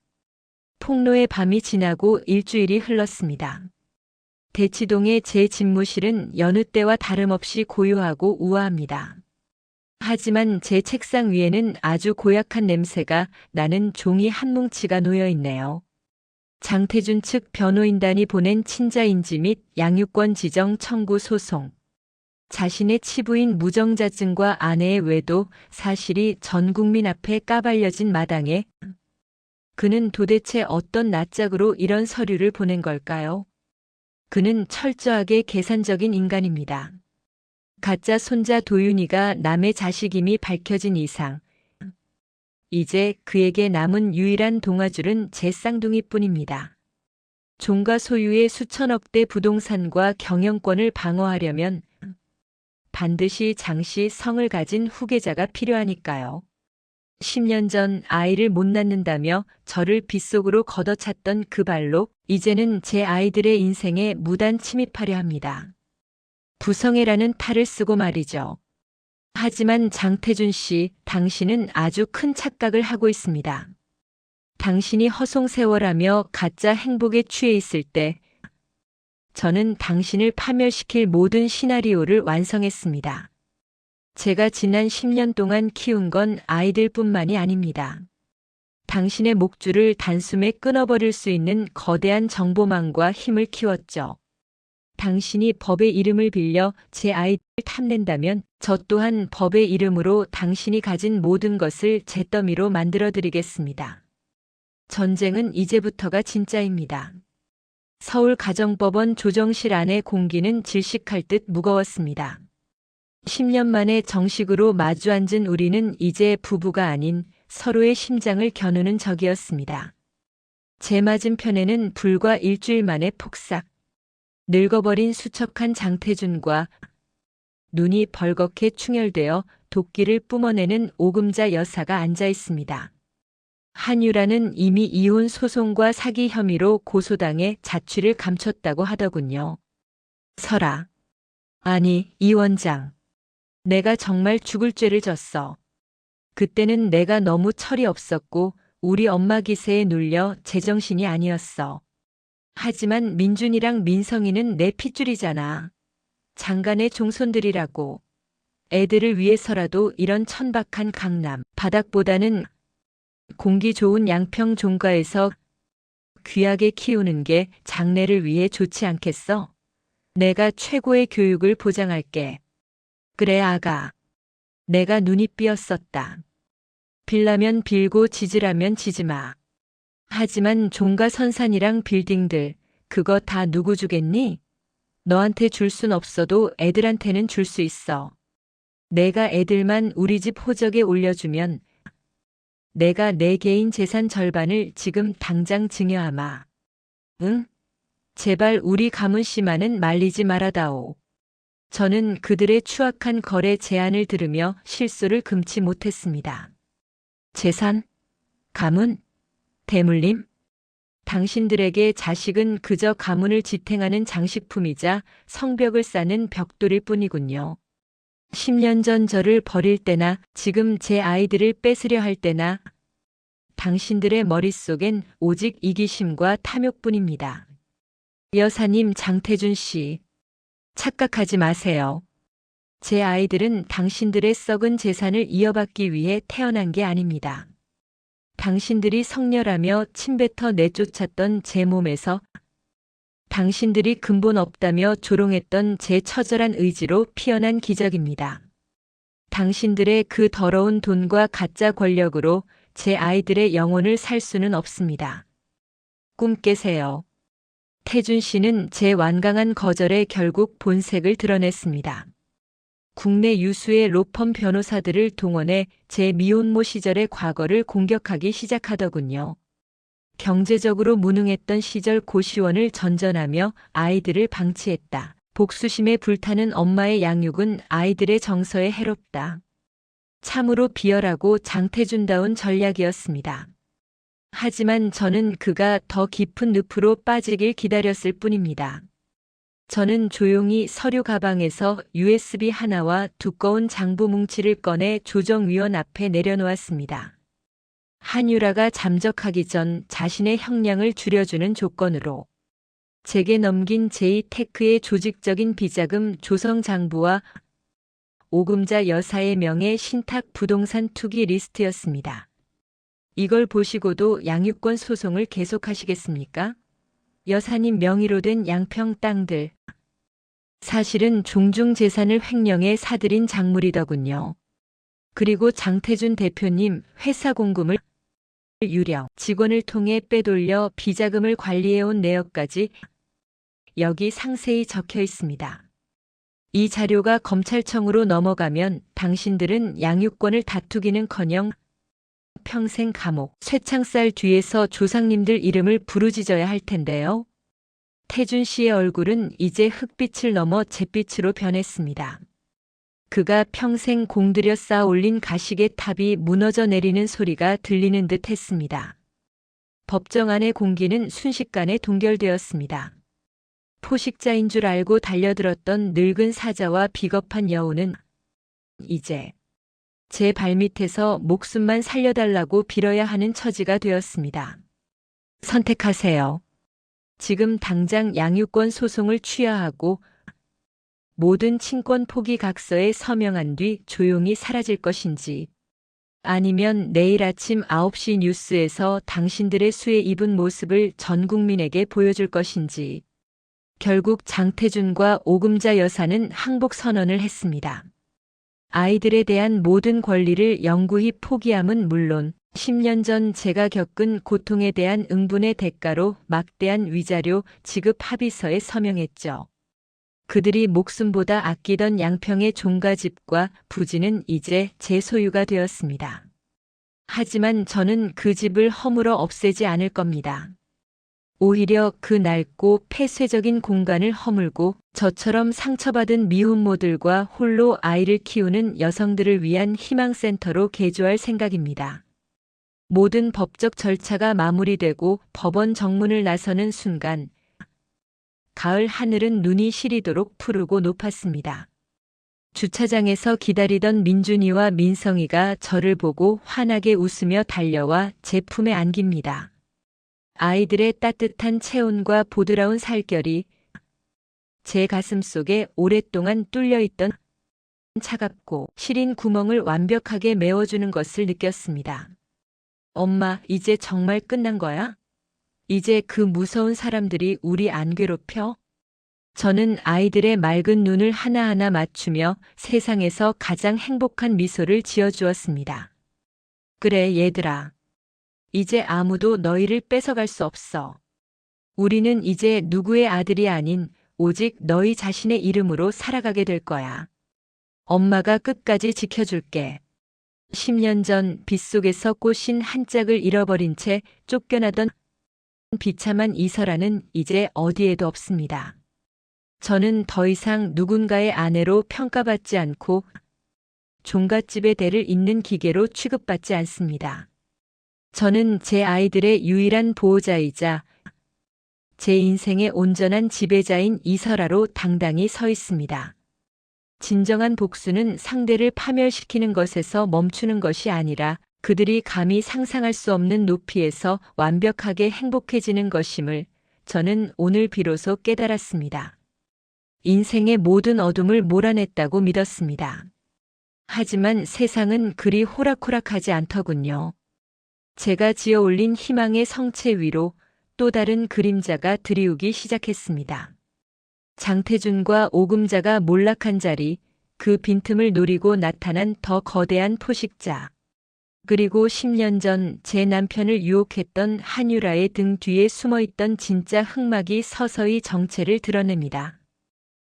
폭로의 밤이 지나고 일주일이 흘렀습니다. 대치동의 제 집무실은 여느 때와 다름없이 고요하고 우아합니다. 하지만 제 책상 위에는 아주 고약한 냄새가 나는 종이 한 뭉치가 놓여 있네요. 장태준 측 변호인단이 보낸 친자인지 및 양육권 지정 청구 소송. 자신의 치부인 무정자증과 아내의 외도 사실이 전 국민 앞에 까발려진 마당에 그는 도대체 어떤 낯짝으로 이런 서류를 보낸 걸까요? 그는 철저하게 계산적인 인간입니다. 가짜 손자 도윤이가 남의 자식임이 밝혀진 이상 이제 그에게 남은 유일한 동아줄은 제 쌍둥이뿐입니다. 종가 소유의 수천억대 부동산과 경영권을 방어하려면 반드시 장씨 성을 가진 후계자가 필요하니까요. 10년 전 아이를 못 낳는다며 저를 빗속으로 걷어찼던 그 발로 이제는 제 아이들의 인생에 무단 침입하려 합니다. 부성애라는 탈을 쓰고 말이죠. 하지만 장태준 씨, 당신은 아주 큰 착각을 하고 있습니다. 당신이 허송세월하며 가짜 행복에 취해 있을 때 저는 당신을 파멸시킬 모든 시나리오를 완성했습니다. 제가 지난 10년 동안 키운 건 아이들뿐만이 아닙니다. 당신의 목줄을 단숨에 끊어버릴 수 있는 거대한 정보망과 힘을 키웠죠. 당신이 법의 이름을 빌려 제 아이들을 탐낸다면 저 또한 법의 이름으로 당신이 가진 모든 것을 잿더미로 만들어드리겠습니다. 전쟁은 이제부터가 진짜입니다. 서울가정법원 조정실 안의 공기는 질식할 듯 무거웠습니다. 10년 만에 정식으로 마주 앉은 우리는 이제 부부가 아닌 서로의 심장을 겨누는 적이었습니다. 제 맞은편에는 불과 일주일 만에 폭삭. 늙어버린 수척한 장태준과 눈이 벌겋게 충혈되어 도끼를 뿜어내는 오금자 여사가 앉아 있습니다. 한유라는 이미 이혼 소송과 사기 혐의로 고소당해 자취를 감췄다고 하더군요. 설아. 아니, 이 원장. 내가 정말 죽을 죄를 졌어. 그때는 내가 너무 철이 없었고 우리 엄마 기세에 눌려 제정신이 아니었어. 하지만 민준이랑 민성이는 내 핏줄이잖아. 장간의 종손들이라고. 애들을 위해서라도 이런 천박한 강남 바닥보다는 공기 좋은 양평 종가에서 귀하게 키우는 게 장래를 위해 좋지 않겠어? 내가 최고의 교육을 보장할게. 그래, 아가. 내가 눈이 삐었었다. 빌라면 빌고 지지라면 지지마. 하지만 종가 선산이랑 빌딩들, 그거 다 누구 주겠니? 너한테 줄 순 없어도 애들한테는 줄 수 있어. 내가 애들만 우리 집 호적에 올려주면 내가 내 개인 재산 절반을 지금 당장 증여하마. 응? 제발 우리 가문 씨만은 말리지 말아다오. 저는 그들의 추악한 거래 제안을 들으며 실소를 금치 못했습니다. 재산? 가문? 대물림? 당신들에게 자식은 그저 가문을 지탱하는 장식품이자 성벽을 쌓는 벽돌일 뿐이군요. 10년 전 저를 버릴 때나 지금 제 아이들을 뺏으려 할 때나 당신들의 머릿속엔 오직 이기심과 탐욕뿐입니다. 여사님, 장태준 씨, 착각하지 마세요. 제 아이들은 당신들의 썩은 재산을 이어받기 위해 태어난 게 아닙니다. 당신들이 성렬하며 침뱉어 내쫓았던 제 몸에서 당신들이 근본 없다며 조롱했던 제 처절한 의지로 피어난 기적입니다. 당신들의 그 더러운 돈과 가짜 권력으로 제 아이들의 영혼을 살 수는 없습니다. 꿈 깨세요. 태준 씨는 제 완강한 거절에 결국 본색을 드러냈습니다. 국내 유수의 로펌 변호사들을 동원해 제 미혼모 시절의 과거를 공격하기 시작하더군요. 경제적으로 무능했던 시절 고시원을 전전하며 아이들을 방치했다. 복수심에 불타는 엄마의 양육은 아이들의 정서에 해롭다. 참으로 비열하고 장태준다운 전략이었습니다. 하지만 저는 그가 더 깊은 늪으로 빠지길 기다렸을 뿐입니다. 저는 조용히 서류 가방에서 USB 하나와 두꺼운 장부 뭉치를 꺼내 조정위원 앞에 내려놓았습니다. 한유라가 잠적하기 전 자신의 형량을 줄여주는 조건으로 제게 넘긴 제2테크의 조직적인 비자금 조성 장부와 오금자 여사의 명예 신탁 부동산 투기 리스트였습니다. 이걸 보시고도 양육권 소송을 계속하시겠습니까? 여사님 명의로 된 양평 땅들. 사실은 종중 재산을 횡령해 사들인 작물이더군요. 그리고 장태준 대표님 회사 공금을 유령 직원을 통해 빼돌려 비자금을 관리해온 내역까지 여기 상세히 적혀 있습니다. 이 자료가 검찰청으로 넘어가면 당신들은 양육권을 다투기는커녕 평생 감옥, 쇠창살 뒤에서 조상님들 이름을 부르짖어야 할 텐데요. 태준 씨의 얼굴은 이제 흑빛을 넘어 잿빛으로 변했습니다. 그가 평생 공들여 쌓아 올린 가식의 탑이 무너져 내리는 소리가 들리는 듯 했습니다. 법정 안의 공기는 순식간에 동결되었습니다. 포식자인 줄 알고 달려들었던 늙은 사자와 비겁한 여우는 이제 제 발밑에서 목숨만 살려달라고 빌어야 하는 처지가 되었습니다. 선택하세요. 지금 당장 양육권 소송을 취하하고 모든 친권 포기 각서에 서명한 뒤 조용히 사라질 것인지 아니면 내일 아침 9시 뉴스에서 당신들의 수에 입은 모습을 전 국민에게 보여줄 것인지 결국 장태준과 오금자 여사는 항복 선언을 했습니다. 아이들에 대한 모든 권리를 영구히 포기함은 물론 10년 전 제가 겪은 고통에 대한 응분의 대가로 막대한 위자료 지급 합의서에 서명했죠. 그들이 목숨보다 아끼던 양평의 종가집과 부지는 이제 제 소유가 되었습니다. 하지만 저는 그 집을 허물어 없애지 않을 겁니다. 오히려 그 낡고 폐쇄적인 공간을 허물고 저처럼 상처받은 미혼모들과 홀로 아이를 키우는 여성들을 위한 희망센터로 개조할 생각입니다. 모든 법적 절차가 마무리되고 법원 정문을 나서는 순간 가을 하늘은 눈이 시리도록 푸르고 높았습니다. 주차장에서 기다리던 민준이와 민성이가 저를 보고 환하게 웃으며 달려와 제 품에 안깁니다. 아이들의 따뜻한 체온과 보드라운 살결이 제 가슴 속에 오랫동안 뚫려있던 차갑고 시린 구멍을 완벽하게 메워주는 것을 느꼈습니다. 엄마, 이제 정말 끝난 거야? 이제 그 무서운 사람들이 우리 안 괴롭혀? 저는 아이들의 맑은 눈을 하나하나 맞추며 세상에서 가장 행복한 미소를 지어주었습니다. 그래, 얘들아. 이제 아무도 너희를 뺏어갈 수 없어. 우리는 이제 누구의 아들이 아닌 오직 너희 자신의 이름으로 살아가게 될 거야. 엄마가 끝까지 지켜줄게. 10년 전 빗속에서 꽃인 한 짝을 잃어버린 채 쫓겨나던 비참한 이설아는 이제 어디에도 없습니다. 저는 더 이상 누군가의 아내로 평가받지 않고 종갓집의 대를 잇는 기계로 취급받지 않습니다. 저는 제 아이들의 유일한 보호자이자 제 인생의 온전한 지배자인 이설아로 당당히 서 있습니다. 진정한 복수는 상대를 파멸시키는 것에서 멈추는 것이 아니라 그들이 감히 상상할 수 없는 높이에서 완벽하게 행복해지는 것임을 저는 오늘 비로소 깨달았습니다. 인생의 모든 어둠을 몰아냈다고 믿었습니다. 하지만 세상은 그리 호락호락하지 않더군요. 제가 지어 올린 희망의 성체 위로 또 다른 그림자가 드리우기 시작했습니다. 장태준과 오금자가 몰락한 자리, 그 빈틈을 노리고 나타난 더 거대한 포식자. 그리고 10년 전 제 남편을 유혹했던 한유라의 등 뒤에 숨어있던 진짜 흑막이 서서히 정체를 드러냅니다.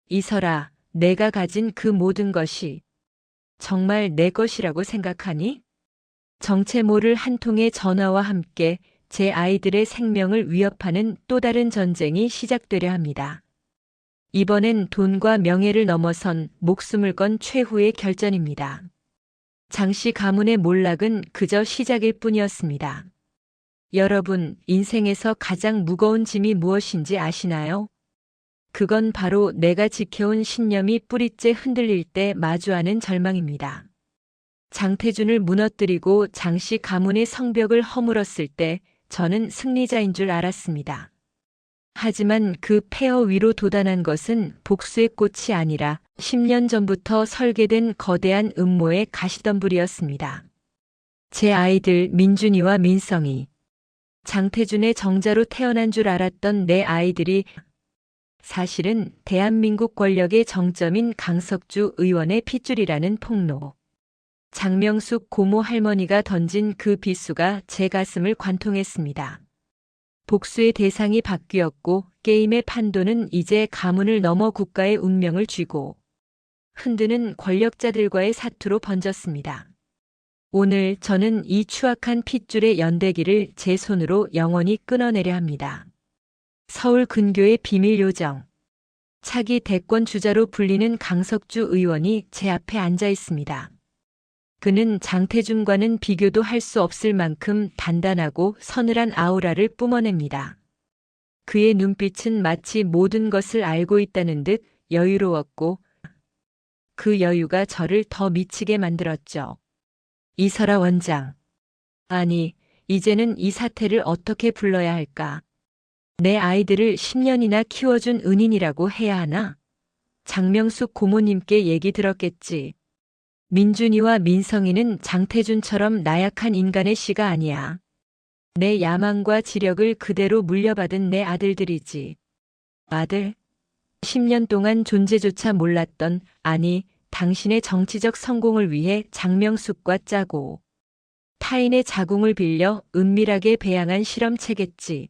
이설아, 내가 가진 그 모든 것이 정말 내 것이라고 생각하니? 정체 모를 한 통의 전화와 함께 제 아이들의 생명을 위협하는 또 다른 전쟁이 시작되려 합니다. 이번엔 돈과 명예를 넘어선 목숨을 건 최후의 결전입니다. 장씨 가문의 몰락은 그저 시작일 뿐이었습니다. 여러분, 인생에서 가장 무거운 짐이 무엇인지 아시나요? 그건 바로 내가 지켜온 신념이 뿌리째 흔들릴 때 마주하는 절망입니다. 장태준을 무너뜨리고 장씨 가문의 성벽을 허물었을 때 저는 승리자인 줄 알았습니다. 하지만 그 폐허 위로 돋아난 것은 복수의 꽃이 아니라 10년 전부터 설계된 거대한 음모의 가시덤불이었습니다. 제 아이들 민준이와 민성이, 장태준의 정자로 태어난 줄 알았던 내 아이들이 사실은 대한민국 권력의 정점인 강석주 의원의 핏줄이라는 폭로. 장명숙 고모 할머니가 던진 그 비수가 제 가슴을 관통했습니다. 복수의 대상이 바뀌었고 게임의 판도는 이제 가문을 넘어 국가의 운명을 쥐고 흔드는 권력자들과의 사투로 번졌습니다. 오늘 저는 이 추악한 핏줄의 연대기를 제 손으로 영원히 끊어내려 합니다. 서울 근교의 비밀 요정. 차기 대권 주자로 불리는 강석주 의원이 제 앞에 앉아 있습니다. 그는 장태준과는 비교도 할 수 없을 만큼 단단하고 서늘한 아우라를 뿜어냅니다. 그의 눈빛은 마치 모든 것을 알고 있다는 듯 여유로웠고 그 여유가 저를 더 미치게 만들었죠. 이설아 원장. 아니, 이제는 이 사태를 어떻게 불러야 할까? 내 아이들을 10년이나 키워준 은인이라고 해야 하나? 장명숙 고모님께 얘기 들었겠지. 민준이와 민성이는 장태준처럼 나약한 인간의 씨가 아니야. 내 야망과 지력을 그대로 물려받은 내 아들들이지. 아들? 10년 동안 존재조차 몰랐던, 아니, 당신의 정치적 성공을 위해 장명숙과 짜고 타인의 자궁을 빌려 은밀하게 배양한 실험체겠지.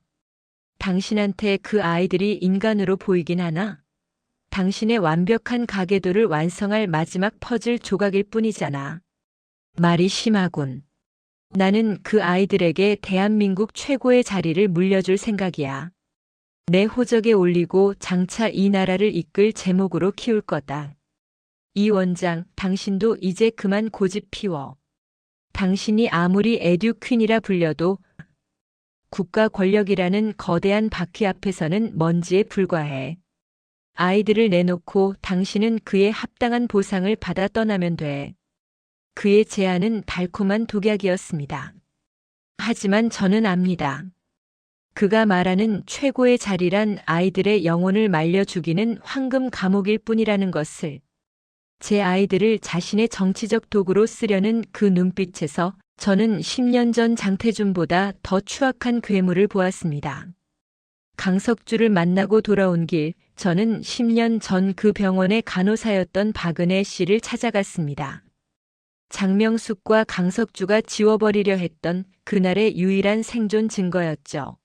당신한테 그 아이들이 인간으로 보이긴 하나? 당신의 완벽한 가계도를 완성할 마지막 퍼즐 조각일 뿐이잖아. 말이 심하군. 나는 그 아이들에게 대한민국 최고의 자리를 물려줄 생각이야. 내 호적에 올리고 장차 이 나라를 이끌 제목으로 키울 거다. 이 원장, 당신도 이제 그만 고집 피워. 당신이 아무리 에듀퀸이라 불려도 국가 권력이라는 거대한 바퀴 앞에서는 먼지에 불과해. 아이들을 내놓고 당신은 그의 합당한 보상을 받아 떠나면 돼. 그의 제안은 달콤한 독약이었습니다. 하지만 저는 압니다. 그가 말하는 최고의 자리란 아이들의 영혼을 말려 죽이는 황금 감옥일 뿐이라는 것을. 제 아이들을 자신의 정치적 도구로 쓰려는 그 눈빛에서 저는 10년 전 장태준보다 더 추악한 괴물을 보았습니다. 강석주를 만나고 돌아온 길, 저는 10년 전 그 병원의 간호사였던 박은혜 씨를 찾아갔습니다. 장명숙과 강석주가 지워버리려 했던 그날의 유일한 생존 증거였죠.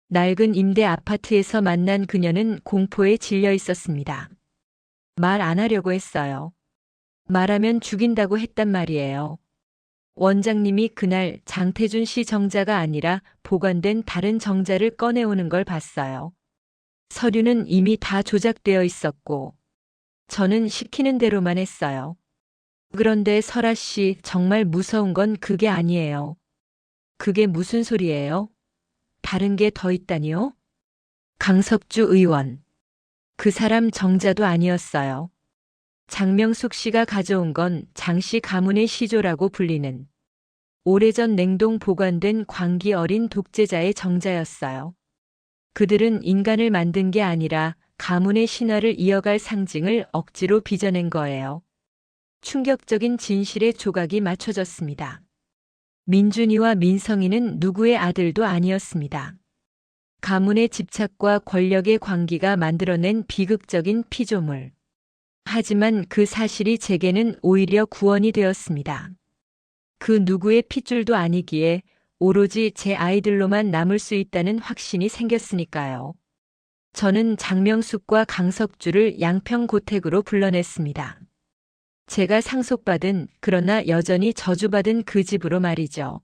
낡은 임대 아파트에서 만난 그녀는 공포에 질려 있었습니다. 말 안 하려고 했어요. 말하면 죽인다고 했단 말이에요. 원장님이 그날 장태준 씨 정자가 아니라 보관된 다른 정자를 꺼내오는 걸 봤어요. 서류는 이미 다 조작되어 있었고, 저는 시키는 대로만 했어요. 그런데 설아 씨, 정말 무서운 건 그게 아니에요. 그게 무슨 소리예요? 다른 게 더 있다니요? 강석주 의원. 그 사람 정자도 아니었어요. 장명숙 씨가 가져온 건 장씨 가문의 시조라고 불리는 오래전 냉동 보관된 광기 어린 독재자의 정자였어요. 그들은 인간을 만든 게 아니라 가문의 신화를 이어갈 상징을 억지로 빚어낸 거예요. 충격적인 진실의 조각이 맞춰졌습니다. 민준이와 민성이는 누구의 아들도 아니었습니다. 가문의 집착과 권력의 광기가 만들어낸 비극적인 피조물. 하지만 그 사실이 제게는 오히려 구원이 되었습니다. 그 누구의 핏줄도 아니기에 오로지 제 아이들로만 남을 수 있다는 확신이 생겼으니까요. 저는 장명숙과 강석주를 양평고택으로 불러냈습니다. 제가 상속받은, 그러나 여전히 저주받은 그 집으로 말이죠.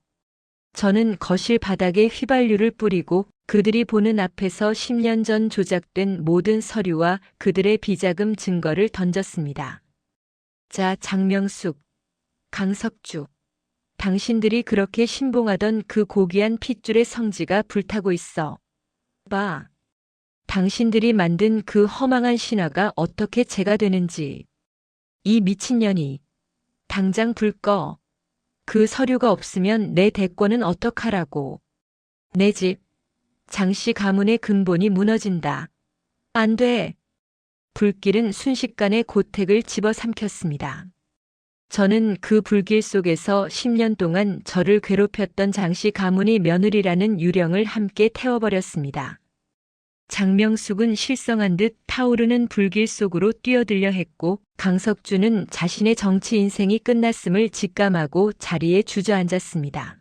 저는 거실 바닥에 휘발유를 뿌리고 그들이 보는 앞에서 10년 전 조작된 모든 서류와 그들의 비자금 증거를 던졌습니다. 자, 장명숙, 강석주. 당신들이 그렇게 신봉하던 그 고귀한 핏줄의 성지가 불타고 있어. 봐. 당신들이 만든 그 허망한 신화가 어떻게 재가 되는지. 이 미친년이. 당장 불 꺼. 그 서류가 없으면 내 대권은 어떡하라고. 내 집. 장씨 가문의 근본이 무너진다. 안 돼. 불길은 순식간에 고택을 집어삼켰습니다. 저는 그 불길 속에서 10년 동안 저를 괴롭혔던 장씨 가문의 며느리라는 유령을 함께 태워버렸습니다. 장명숙은 실성한 듯 타오르는 불길 속으로 뛰어들려 했고, 강석주는 자신의 정치 인생이 끝났음을 직감하고 자리에 주저앉았습니다.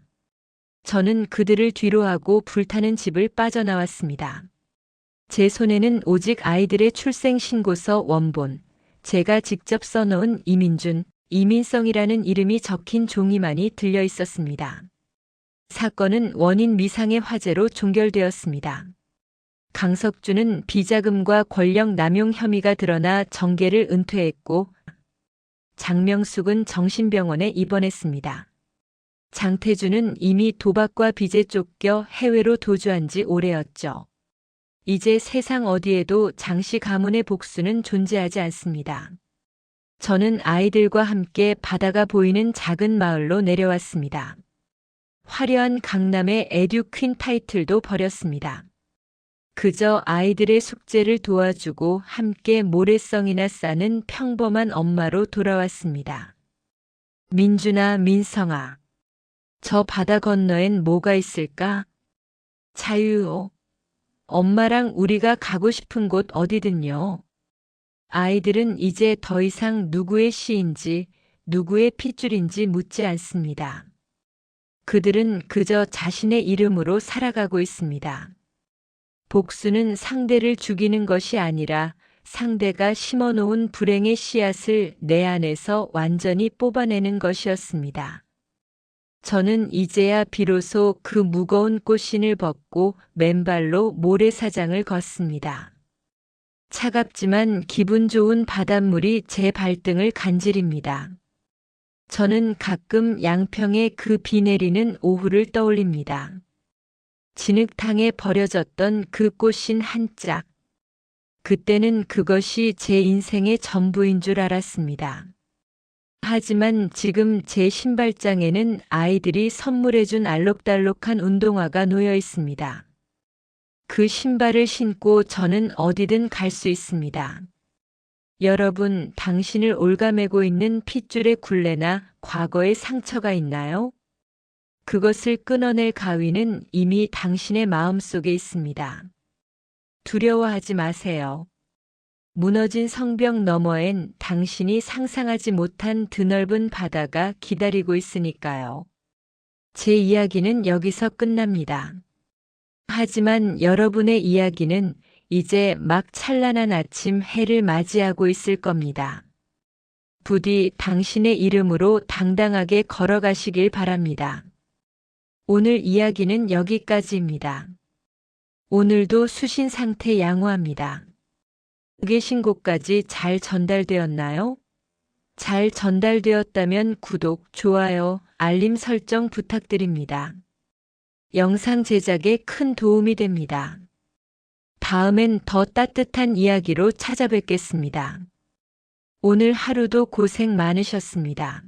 저는 그들을 뒤로하고 불타는 집을 빠져나왔습니다. 제 손에는 오직 아이들의 출생신고서 원본, 제가 직접 써놓은 이민준, 이민성이라는 이름이 적힌 종이만이 들려 있었습니다. 사건은 원인 미상의 화재로 종결되었습니다. 강석주는 비자금과 권력 남용 혐의가 드러나 정계를 은퇴했고, 장명숙은 정신병원에 입원했습니다. 장태준은 이미 도박과 빚에 쫓겨 해외로 도주한 지 오래였죠. 이제 세상 어디에도 장씨 가문의 복수는 존재하지 않습니다. 저는 아이들과 함께 바다가 보이는 작은 마을로 내려왔습니다. 화려한 강남의 에듀퀸 타이틀도 버렸습니다. 그저 아이들의 숙제를 도와주고 함께 모래성이나 싸는 평범한 엄마로 돌아왔습니다. 민준아, 민성아. 저 바다 건너엔 뭐가 있을까? 자유요. 엄마랑 우리가 가고 싶은 곳 어디든요. 아이들은 이제 더 이상 누구의 시인지, 누구의 핏줄인지 묻지 않습니다. 그들은 그저 자신의 이름으로 살아가고 있습니다. 복수는 상대를 죽이는 것이 아니라 상대가 심어놓은 불행의 씨앗을 내 안에서 완전히 뽑아내는 것이었습니다. 저는 이제야 비로소 그 무거운 꽃신을 벗고 맨발로 모래사장을 걷습니다. 차갑지만 기분 좋은 바닷물이 제 발등을 간지립니다. 저는 가끔 양평의 그 비 내리는 오후를 떠올립니다. 진흙탕에 버려졌던 그 꽃신 한 짝. 그때는 그것이 제 인생의 전부인 줄 알았습니다. 하지만 지금 제 신발장에는 아이들이 선물해준 알록달록한 운동화가 놓여 있습니다. 그 신발을 신고 저는 어디든 갈 수 있습니다. 여러분, 당신을 올가매고 있는 핏줄의 굴레나 과거의 상처가 있나요? 그것을 끊어낼 가위는 이미 당신의 마음속에 있습니다. 두려워하지 마세요. 무너진 성벽 너머엔 당신이 상상하지 못한 드넓은 바다가 기다리고 있으니까요. 제 이야기는 여기서 끝납니다. 하지만 여러분의 이야기는 이제 막 찬란한 아침 해를 맞이하고 있을 겁니다. 부디 당신의 이름으로 당당하게 걸어가시길 바랍니다. 오늘 이야기는 여기까지입니다. 오늘도 수신 상태 양호합니다. 계신 곳까지 잘 전달되었나요? 잘 전달되었다면 구독, 좋아요, 알림 설정 부탁드립니다. 영상 제작에 큰 도움이 됩니다. 다음엔 더 따뜻한 이야기로 찾아뵙겠습니다. 오늘 하루도 고생 많으셨습니다.